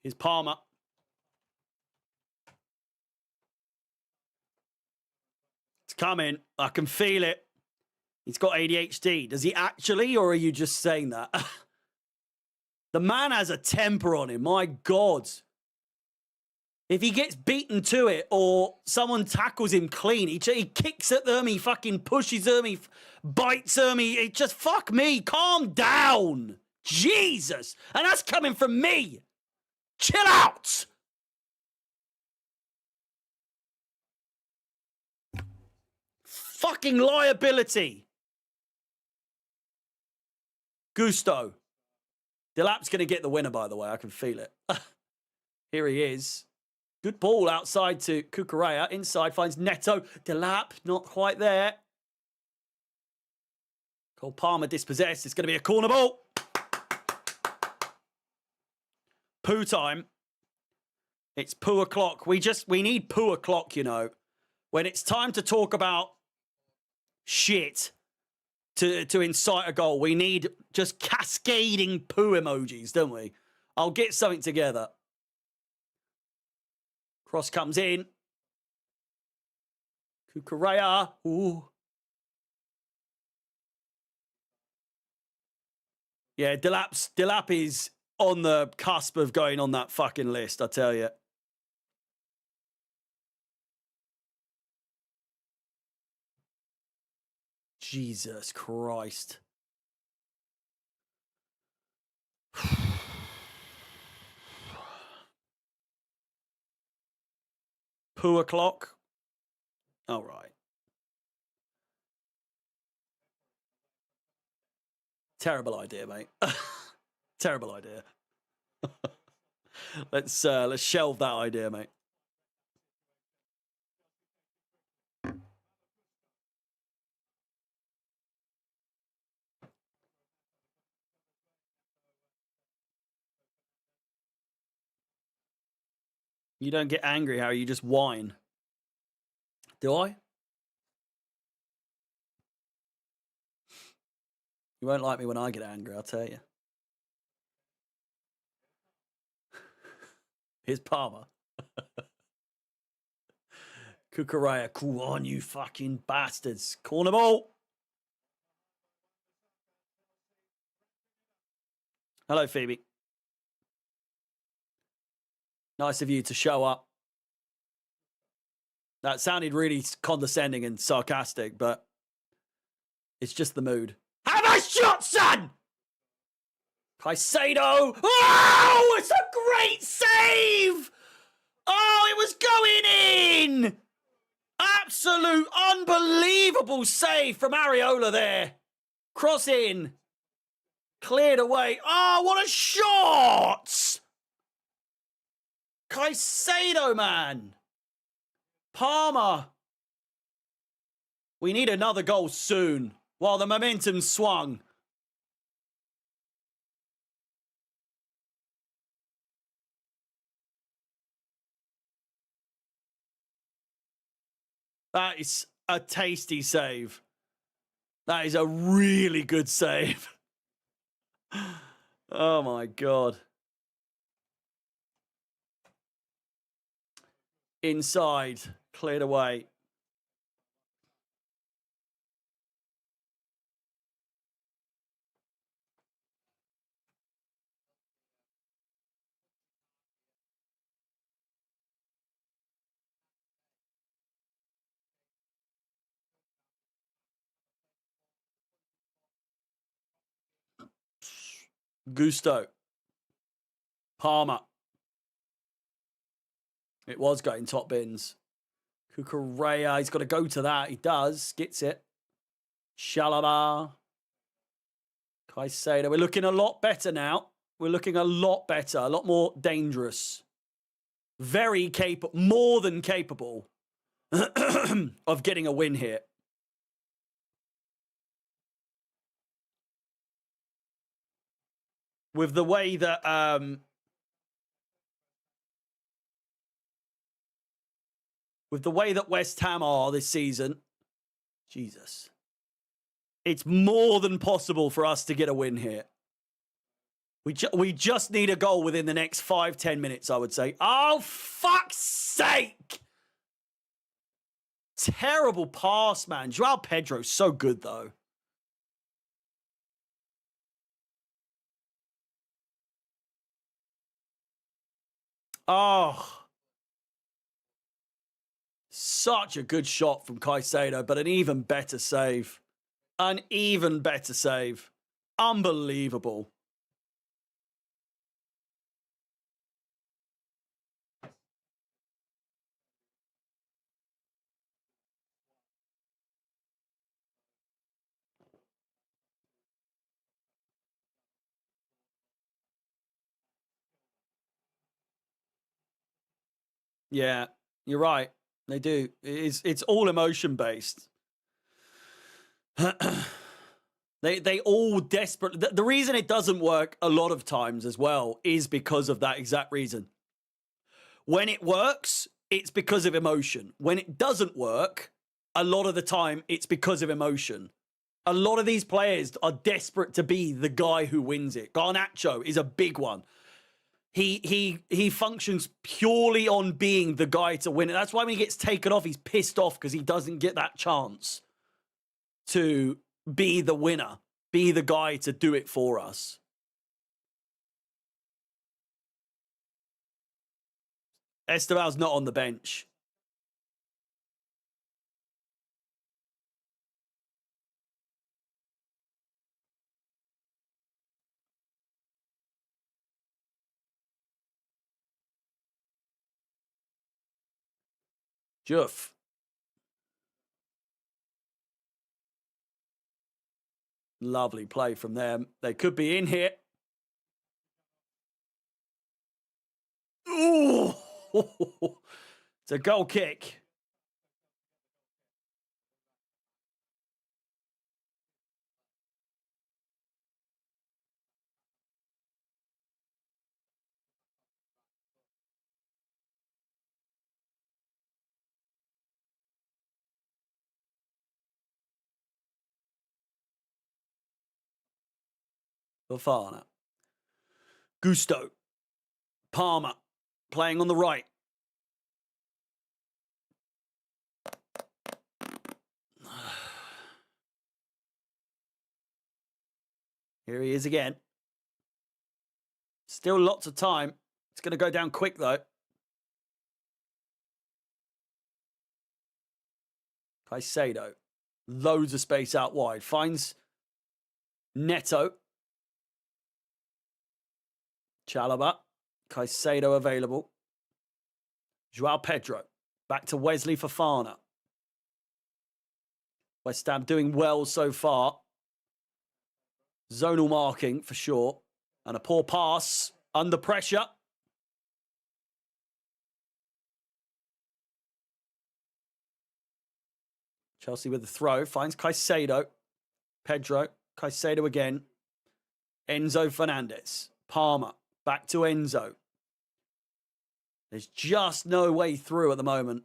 Here's Palmer. It's coming. I can feel it. He's got ADHD. Does he actually, or are you just saying that? The man has a temper on him. My God. If he gets beaten to it or someone tackles him clean, he kicks at them, he fucking pushes them, he bites them, he just, fuck me, calm down. Jesus. And that's coming from me. Chill out. Fucking liability. Gusto. Delap's going to get the winner, by the way. I can feel it. Here he is. Good ball outside to Cucurella. Inside finds Neto. Delap, not quite there. Cole Palmer dispossessed. It's going to be a corner ball. Poo time. It's poo o'clock. We need poo o'clock, you know. When it's time to talk about shit to incite a goal, we need just cascading poo emojis, don't we? I'll get something together. Cross comes in. Cucurella. Ooh. Yeah, Delap is on the cusp of going on that fucking list, I tell you. Jesus Christ. Poo o'clock. All right. Terrible idea, mate. Terrible idea. Let's shelve that idea, mate. You don't get angry, Harry. You just whine. Do I? You won't like me when I get angry, I'll tell you. Here's Palmer. Cucurella, cool on, you fucking bastards. Corner ball. Hello, Phoebe. Nice of you to show up. That sounded really condescending and sarcastic, but it's just the mood. Have a shot, son! Caicedo. Oh, it's a great save! Oh, it was going in! Absolute unbelievable save from Areola there. Cross in. Cleared away. Oh, what a shot! Caicedo, man. Palmer. We need another goal soon while the momentum swung. That is a tasty save. That is a really good save. Oh, my God. Inside. Cleared away. Gusto. Palmer. It was going top bins. Cucurella, he's got to go to that. He does. Gets it. Shalaba. Caicedo. We're looking a lot better now. We're looking a lot better. A lot more dangerous. Very capable. More than capable of getting a win here. With the way that West Ham are this season, Jesus, it's more than possible for us to get a win here. We just need a goal within the next 5-10 minutes, I would say. Oh, fuck's sake! Terrible pass, man. Joao Pedro's so good, though. Oh. Such a good shot from Caicedo, but an even better save. An even better save. Unbelievable. Yeah, you're right. They do. It's all emotion based. They all desperate. The reason it doesn't work a lot of times as well is because of that exact reason. When it works, it's because of emotion. When it doesn't work, a lot of the time, it's because of emotion. A lot of these players are desperate to be the guy who wins it. Garnacho is a big one. He functions purely on being the guy to win it. That's why when he gets taken off, he's pissed off because he doesn't get that chance to be the winner, be the guy to do it for us. Estebal's not on the bench. Juff. Lovely play from them. They could be in here. Ooh! It's a goal kick. Fofana. Gusto. Palmer. Playing on the right. Here he is again. Still lots of time. It's going to go down quick, though. Caicedo. Loads of space out wide. Finds Neto. Chalobah. Caicedo available. Joao Pedro. Back to Wesley Fofana. West Ham doing well so far. Zonal marking for sure. And a poor pass. Under pressure. Chelsea with the throw. Finds Caicedo. Pedro. Caicedo again. Enzo Fernandez. Palmer. Back to Enzo. There's just no way through at the moment.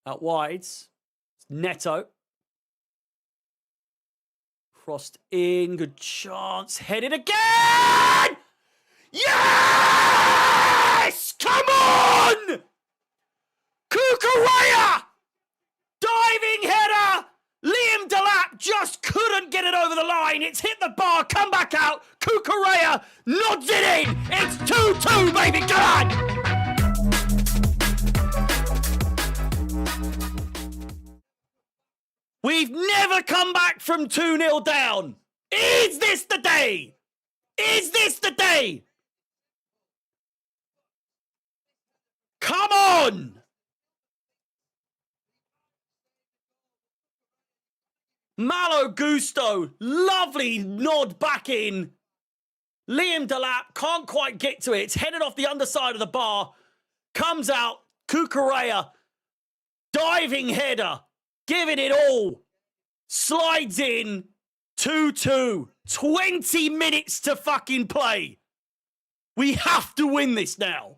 Out wides. Neto. Crossed in. Good chance. Headed again! Yes! Come on! Cucurella! Diving header! Liam Delap just couldn't get it over the line. It's hit the bar, come back out. Cucurella nods it in. It's 2-2, baby. Come on! We've never come back from 2-0 down. Is this the day? Is this the day? Come on! Malo Gusto, lovely nod back in. Liam Delap can't quite get to it. It's headed off the underside of the bar. Comes out, Cucurella, diving header. Giving it all. Slides in 2-2. 20 minutes to fucking play. We have to win this now.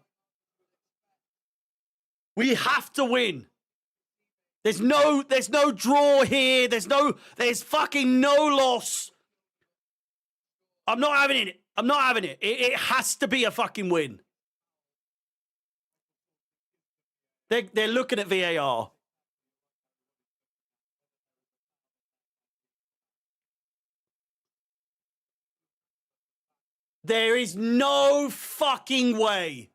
We have to win. There's no draw here. There's fucking no loss. I'm not having it. I'm not having it. It has to be a fucking win. They're looking at VAR. There is no fucking way.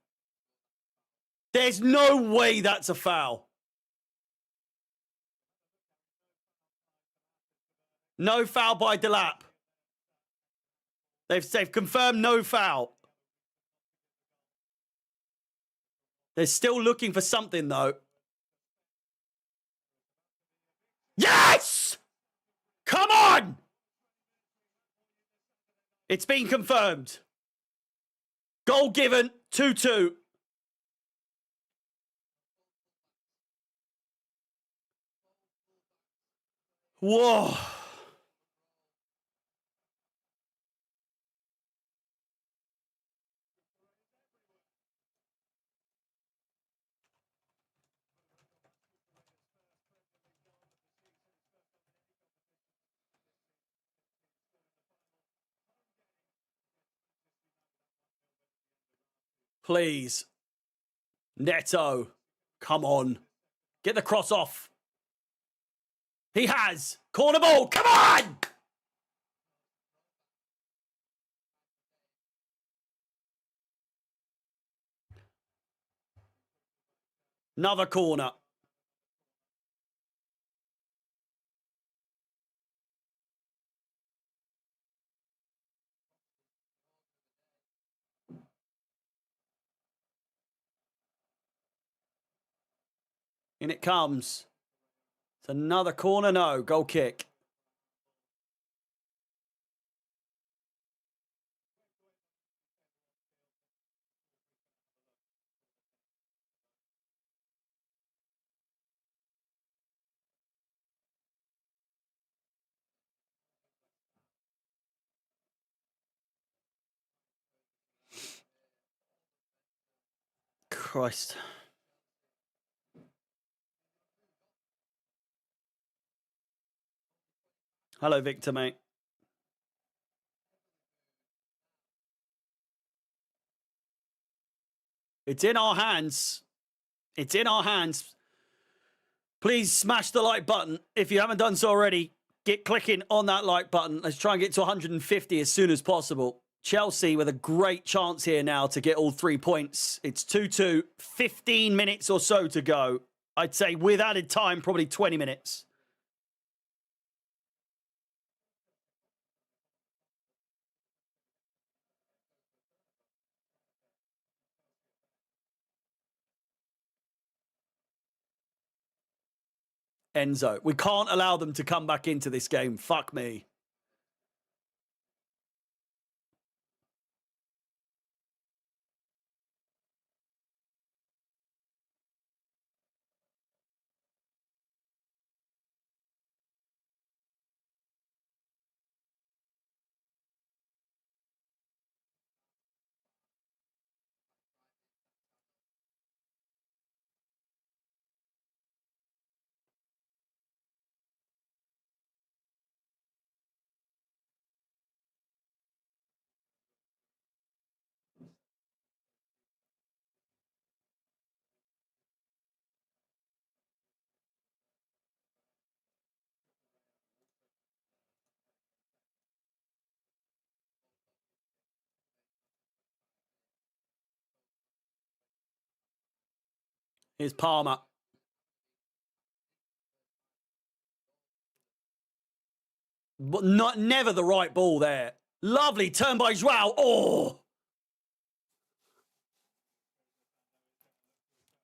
There's no way that's a foul. No foul by Delap. They've confirmed no foul. They're still looking for something, though. Yes! Come on! It's been confirmed. Goal given, 2-2. Whoa. Please. Neto. Come on. Get the cross off. He has. Corner ball. Come on! Another corner. In it comes. It's another corner. No. Goal kick. Christ. Hello, Victor, mate. It's in our hands. It's in our hands. Please smash the like button. If you haven't done so already, get clicking on that like button. Let's try and get to 150 as soon as possible. Chelsea with a great chance here now to get all 3 points. It's 2-2, 15 minutes or so to go. I'd say with added time, probably 20 minutes. Enzo. We can't allow them to come back into this game. Fuck me. Here's Palmer. But never the right ball there. Lovely turn by Joao. Oh!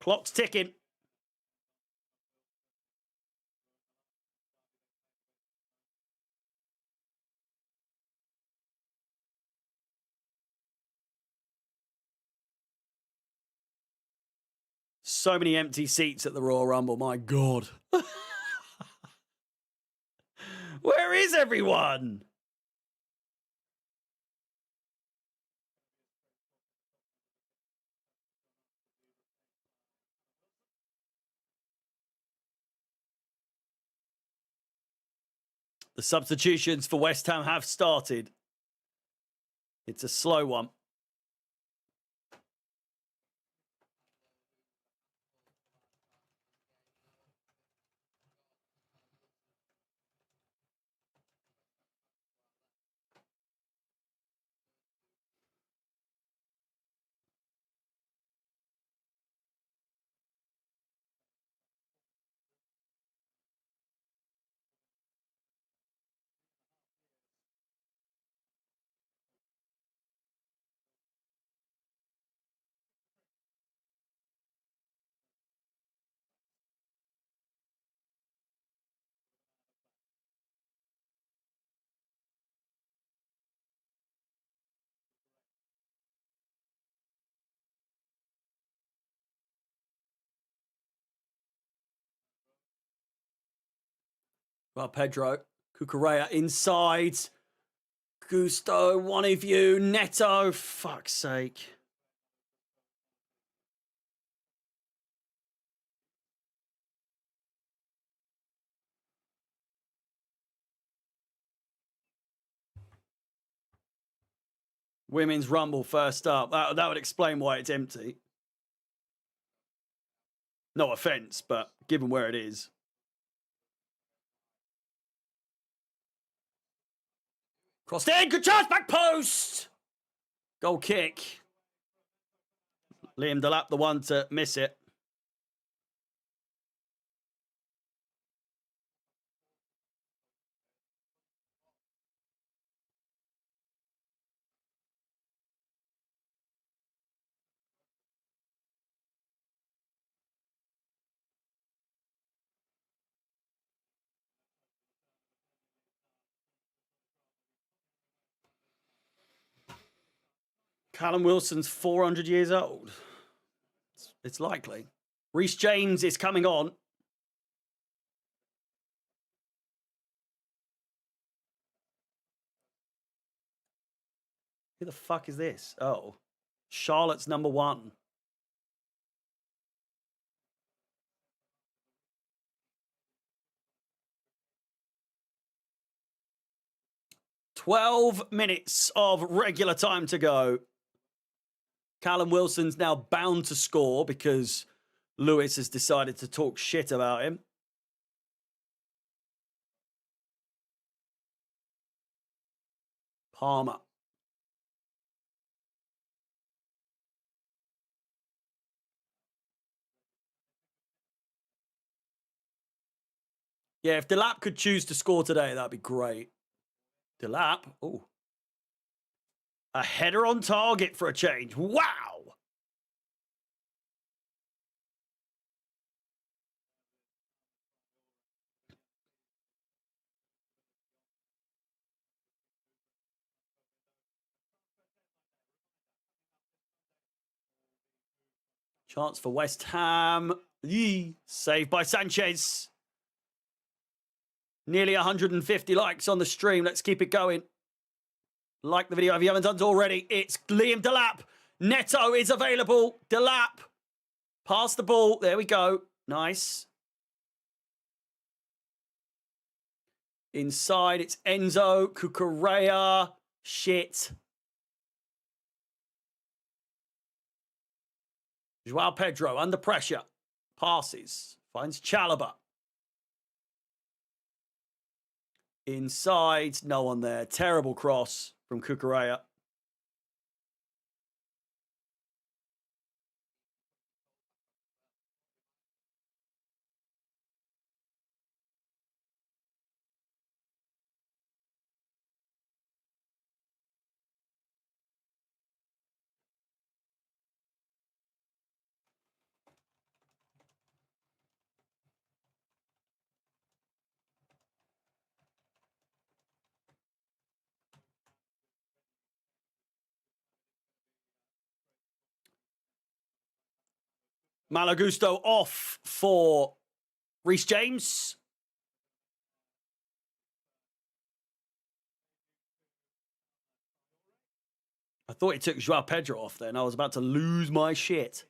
Clock's ticking. So many empty seats at the Royal Rumble. My God. Where is everyone? The substitutions for West Ham have started. It's a slow one. Well, Pedro, Cucurella inside. Gusto, one of you. Neto, fuck's sake. Women's Rumble first up. That would explain why it's empty. No offense, but given where it is. Crossed in, good chance, back post. Goal kick. Liam Delap, the one to miss it. Callum Wilson's 400 years old. It's likely. Reece James is coming on. Who the fuck is this? Oh, Charlotte's number one. "12 minutes of regular time to go. Callum Wilson's now bound to score because Lewis has decided to talk shit about him. Palmer. Yeah, if Delap could choose to score today, that'd be great. Delap. Oh. A header on target for a change. Wow. Chance for West Ham. Yee. Saved by Sanchez. Nearly 150 likes on the stream. Let's keep it going. Like the video if you haven't done it already. It's Liam Delap. Neto is available. Delap. Pass the ball. There we go. Nice. Inside, it's Enzo. Cucurella. Shit. Joao Pedro under pressure. Passes. Finds Chalobah. Inside. No one there. Terrible cross from Cucurella. Malagusto off for Reece James. Thought he took Joao Pedro off then. I was about to lose my shit.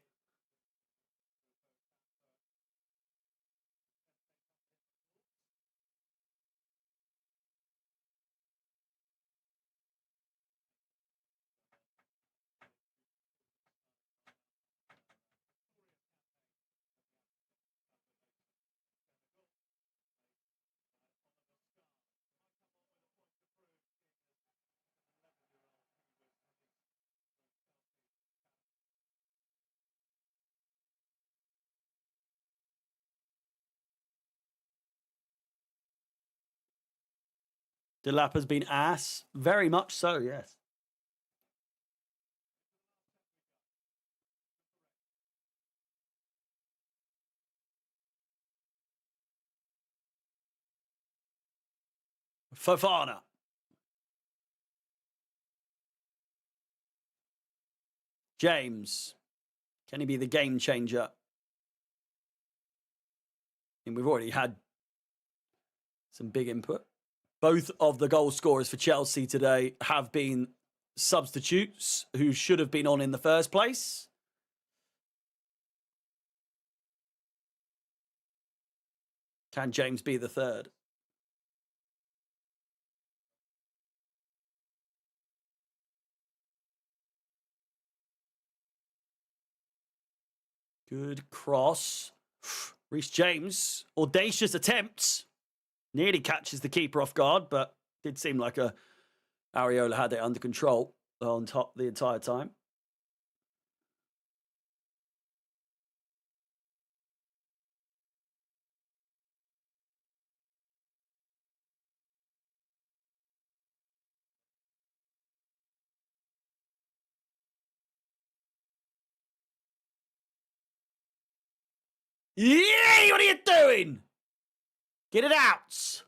Delap has been ass. Very much so, yes. Fofana. James. Can he be the game changer? And we've already had some big input. Both of the goal scorers for Chelsea today have been substitutes who should have been on in the first place. Can James be the third? Good cross. Reece James, audacious attempts. Nearly catches the keeper off guard, but did seem like Areola had it under control on top the entire time. Yeah, what are you doing? Get it out.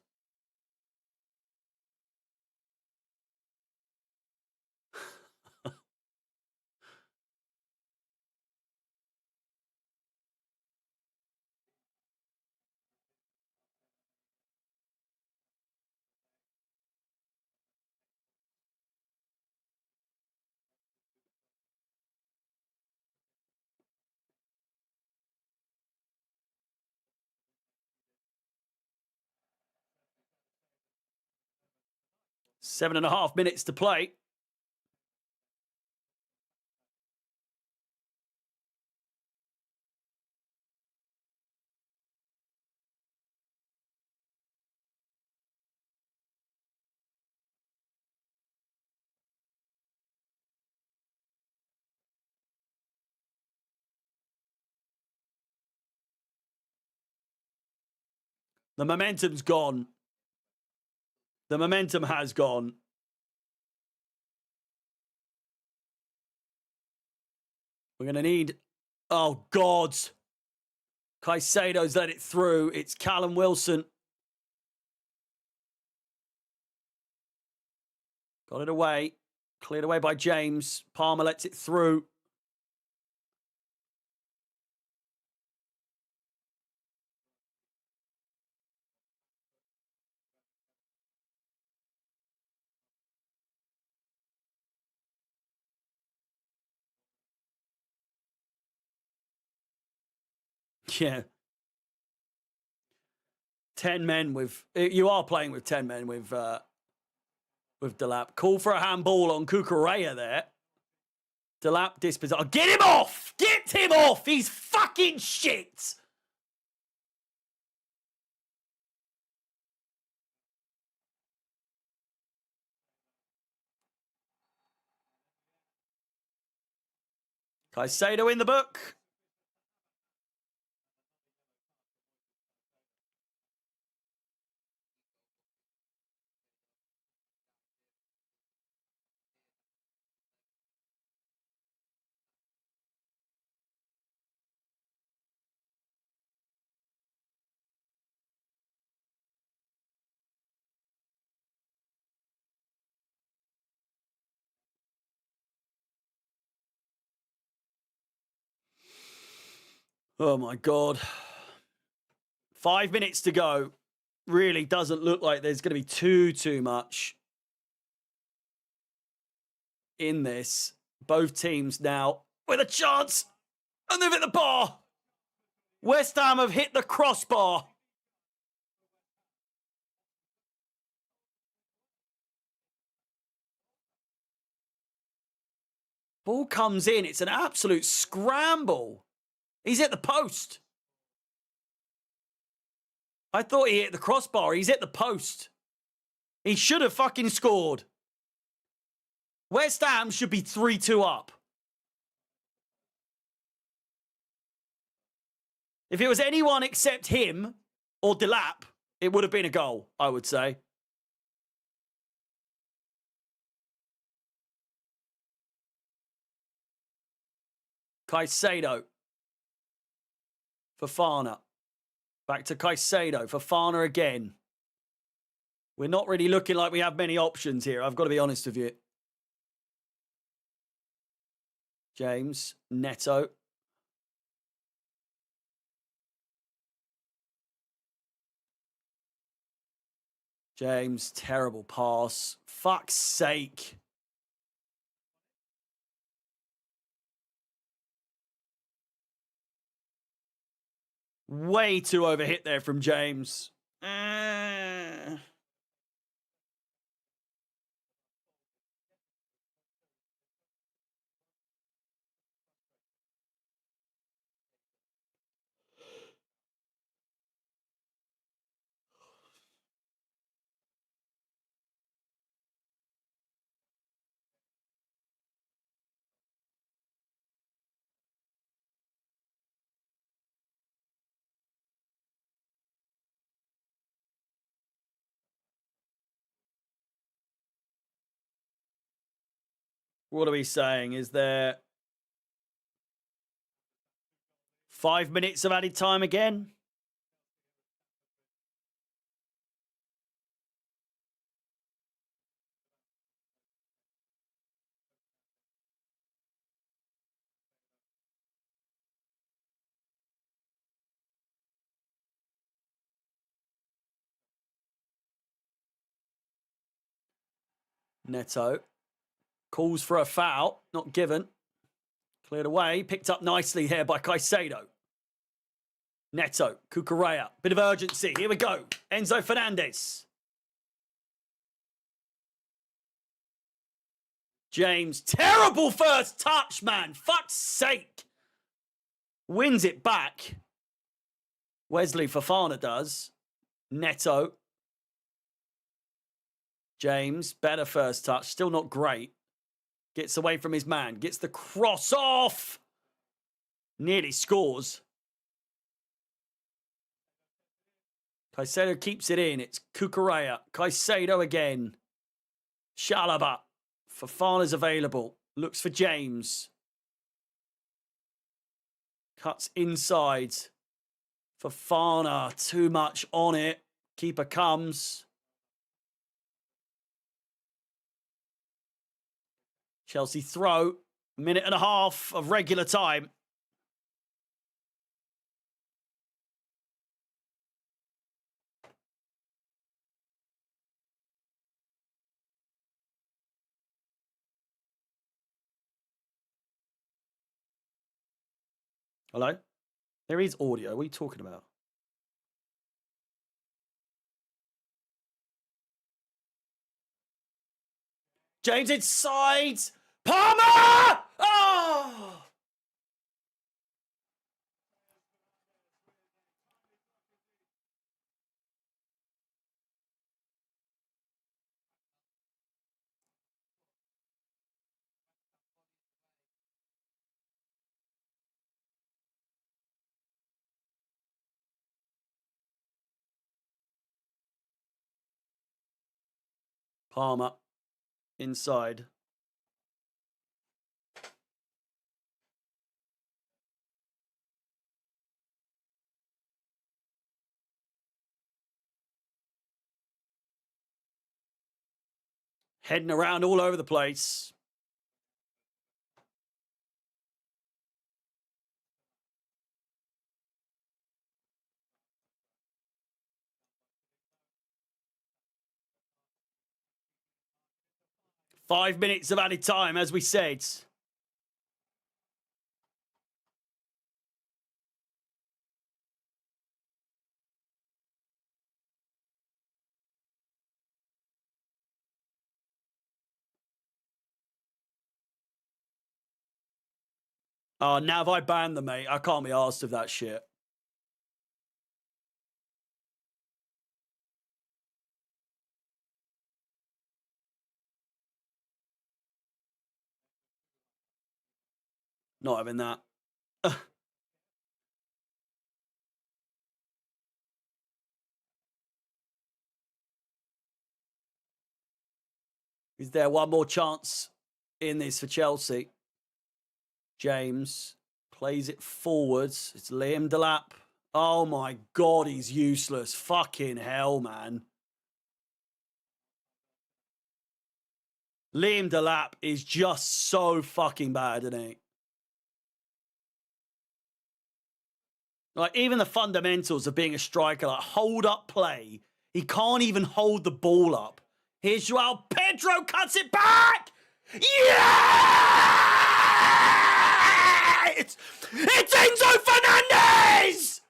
Seven and a half minutes to play. The momentum's gone. The momentum has gone. We're going to need... Oh, God. Caicedo's let it through. It's Callum Wilson. Got it away. Cleared away by James. Palmer lets it through. Yeah. 10 men with... You are playing with 10 men with Delap. Call for a handball on Cucurella there. Delap dispossessed. Oh, get him off! Get him off! He's fucking shit! Caicedo in the book. Oh, my God. 5 minutes to go. Really doesn't look like there's going to be too much. in this. Both teams now with a chance. And they've hit the bar. West Ham have hit the crossbar. Ball comes in. It's an absolute scramble. He's hit the post. I thought he hit the crossbar. He's hit the post. He should have fucking scored. West Ham should be 3-2 up. If it was anyone except him or Delap, it would have been a goal, I would say. Caicedo. Fofana. Back to Caicedo. Fofana again. We're not really looking like we have many options here. I've got to be honest with you. James. Neto. James. Terrible pass. Fuck's sake. Way too overhit there from James. What are we saying? Is there 5 minutes of added time again? Neto. Calls for a foul. Not given. Cleared away. Picked up nicely here by Caicedo. Neto. Cucurella. Bit of urgency. Here we go. Enzo Fernandez. James. Terrible first touch, man. Fuck's sake. Wins it back. Wesley Fofana does. Neto. James. Better first touch. Still not great. Gets away from his man. Gets the cross off. Nearly scores. Caicedo keeps it in. It's Cucurella. Caicedo again. Chalobah. Fofana's available. Looks for James. Cuts inside. Fofana. Too much on it. Keeper comes. Chelsea throw. Minute and a half of regular time. Hello? There is audio. What are you talking about? James inside. Palmer! Oh! Palmer inside. Heading around all over the place. 5 minutes of added time, as we said. Oh, now if I ban them, mate, I can't be arsed of that shit. Not having that. Is there one more chance in this for Chelsea? James plays it forwards. It's Liam Delap. Oh my God, he's useless. Fucking hell, man. Liam Delap is just so fucking bad, isn't he? Like, even the fundamentals of being a striker, like hold up play, he can't even hold the ball up. Here's Joao Pedro, cuts it back! Yeah! It's Enzo Fernandez!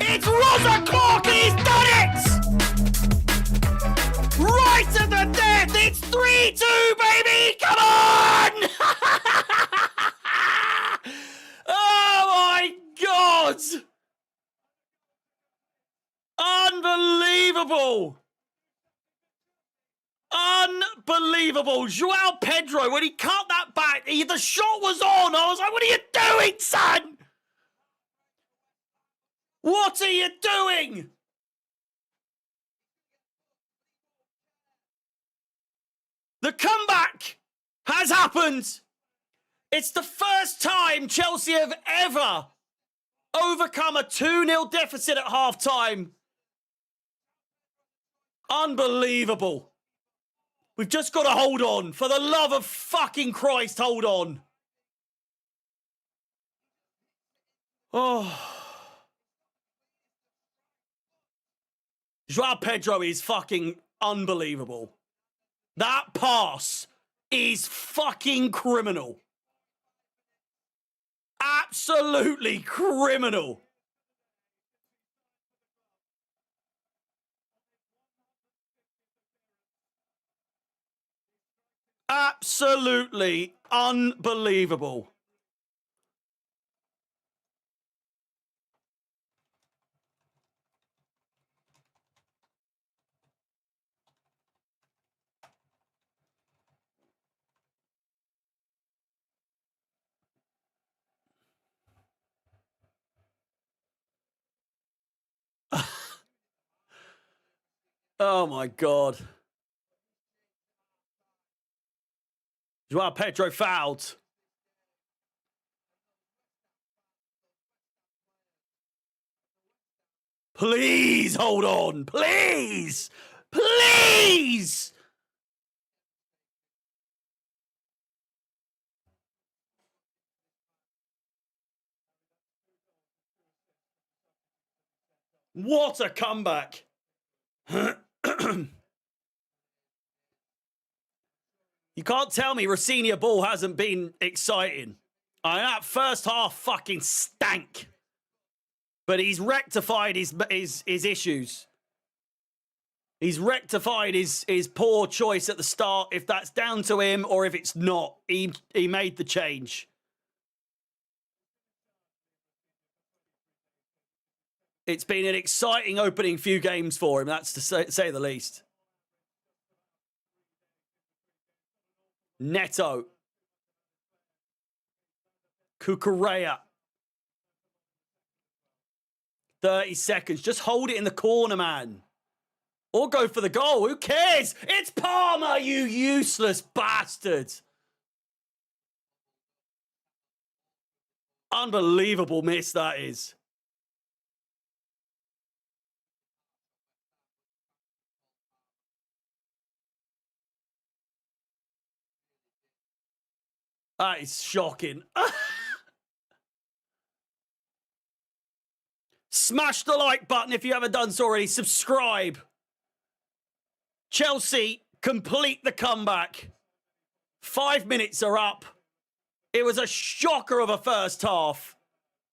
It's Rosa Clark, he's done it! Right at the death, it's 3-2, baby! Come on! Oh my God! Unbelievable! Unbelievable. Joao Pedro, when he cut that back, the shot was on. I was like, what are you doing, son? What are you doing? The comeback has happened. It's the first time Chelsea have ever overcome a 2-0 deficit at halftime. Unbelievable. We've just got to hold on. For the love of fucking Christ, hold on. Oh. Joao Pedro is fucking unbelievable. That pass is fucking criminal. Absolutely criminal. Absolutely unbelievable. Oh my God. Joao Pedro fouled. Please hold on. Please. Please. What a comeback. You can't tell me Rossignol ball hasn't been exciting. That first half fucking stank. But he's rectified his issues. He's rectified his poor choice at the start, if that's down to him or if it's not. He made the change. It's been an exciting opening few games for him, that's to say the least. Neto. Cucurella. 30 seconds. Just hold it in the corner, man. Or go for the goal. Who cares? It's Palmer, you useless bastard. Unbelievable miss that is. That is shocking. Smash the like button if you haven't done so already. Subscribe. Chelsea complete the comeback. 5 minutes are up. It was a shocker of a first half.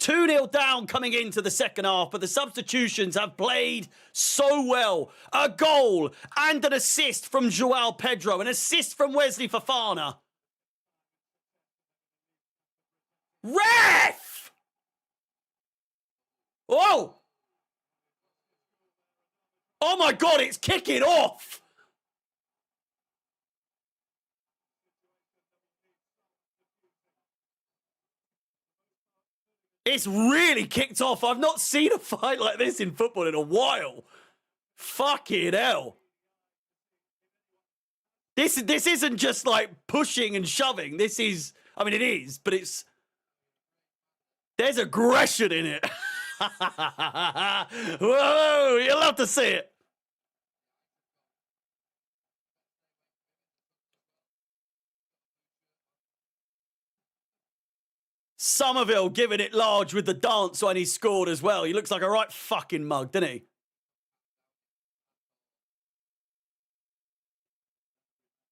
2-0 down coming into the second half, but the substitutions have played so well. A goal and an assist from Joao Pedro, an assist from Wesley Fofana. Ref! Oh! Oh my God, it's kicking off! It's really kicked off. I've not seen a fight like this in football in a while. Fucking hell. This isn't just like pushing and shoving. This is, I mean, it is, but there's aggression in it. Whoa, you'll love to see it. Somerville giving it large with the dance when he scored as well. He looks like a right fucking mug, doesn't he?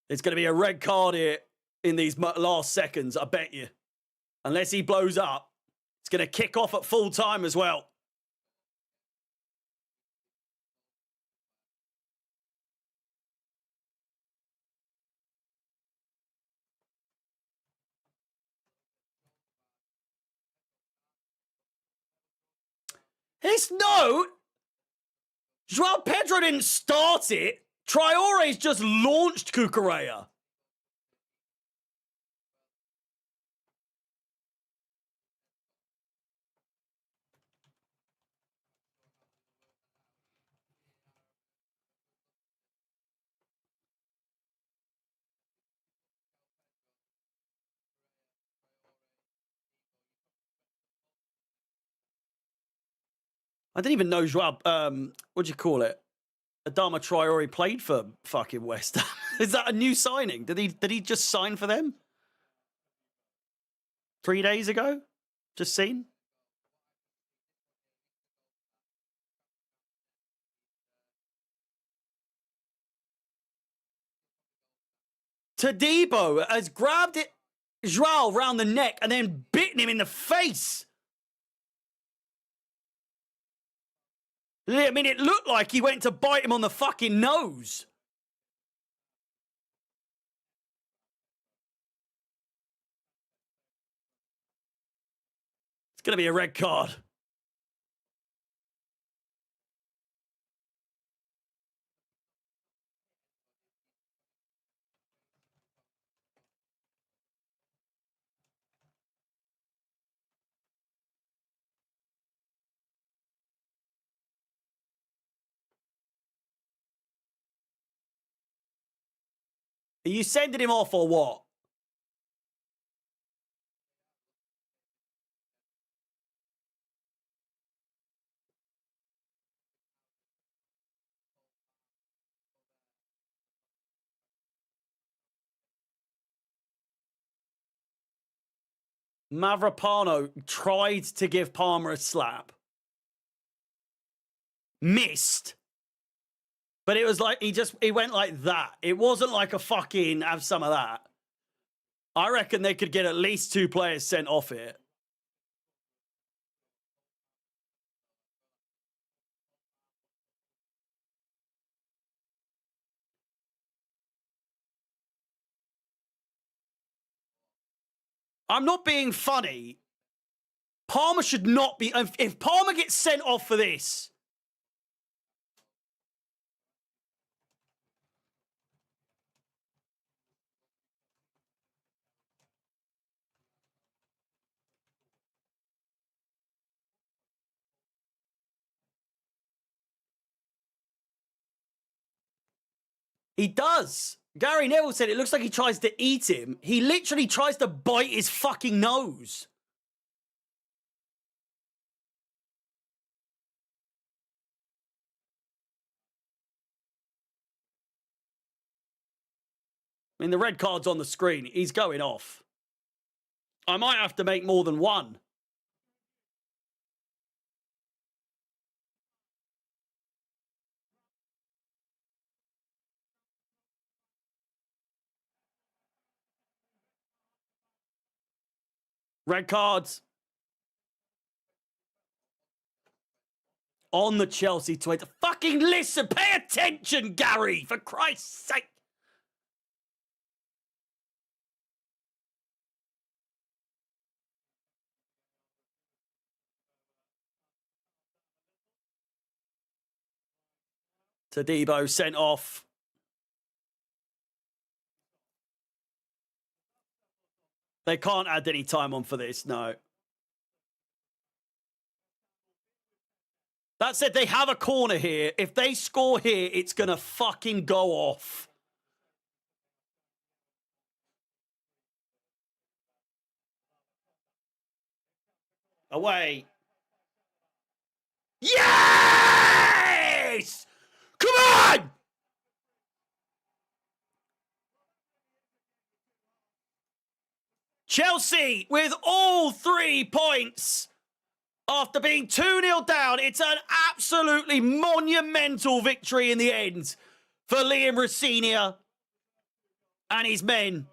It's going to be a red card here in these last seconds, I bet you. Unless he blows up. It's going to kick off at full time as well. It's no. Joao Pedro didn't start it. Traore's just launched Cucurella. I didn't even know Joao, what do you call it? Adama Traore played for fucking West Ham. Is that a new signing? Did he just sign for them? 3 days ago? Just seen? Tadibo has grabbed it, Joao round the neck and then bitten him in the face. I mean, it looked like he went to bite him on the fucking nose. It's going to be a red card. Are you sending him off or what? Mavropano tried to give Palmer a slap. Missed. But it was like he went like that. It wasn't like a fucking have some of that. I reckon they could get at least 2 players sent off it. I'm not being funny. Palmer should not be. If Palmer gets sent off for this. He does. Gary Neville said it looks like he tries to eat him. He literally tries to bite his fucking nose. I mean, the red card's on the screen. He's going off. I might have to make more than one. Red cards. On the Chelsea Twitter. Fucking listen. Pay attention, Gary. For Christ's sake. Tadibo sent off. They can't add any time on for this, no. That said, they have a corner here. If they score here, it's going to fucking go off. Away. Yes! Come on! Chelsea with all 3 points after being 2-0 down. It's an absolutely monumental victory in the end for Liam Rosenior and his men.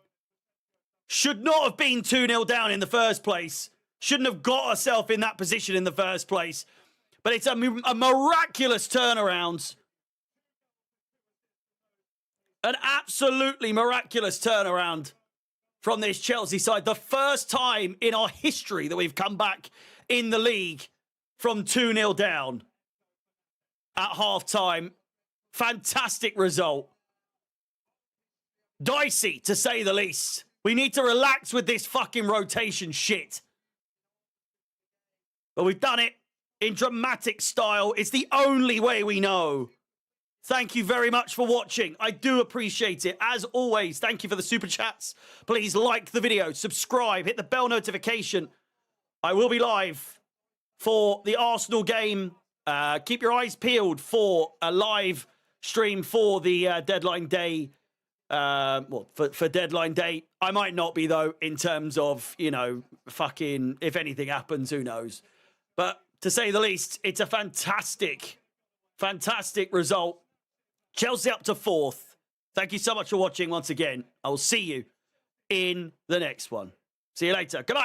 Should not have been 2-0 down in the first place. Shouldn't have got herself in that position in the first place. But it's a miraculous turnaround. An absolutely miraculous turnaround from this Chelsea side. The first time in our history that we've come back in the league from 2-0 down at half-time. Fantastic result. Dicey, to say the least. We need to relax with this fucking rotation shit. But we've done it in dramatic style. It's the only way we know. Thank you very much for watching. I do appreciate it. As always, thank you for the super chats. Please like the video, subscribe, hit the bell notification. I will be live for the Arsenal game. Keep your eyes peeled for a live stream for the deadline day. For deadline day. I might not be, though, in terms of, you know, fucking, if anything happens, who knows. But to say the least, it's a fantastic result. Chelsea up to 4th. Thank you so much for watching once again. I will see you in the next one. See you later. Goodbye.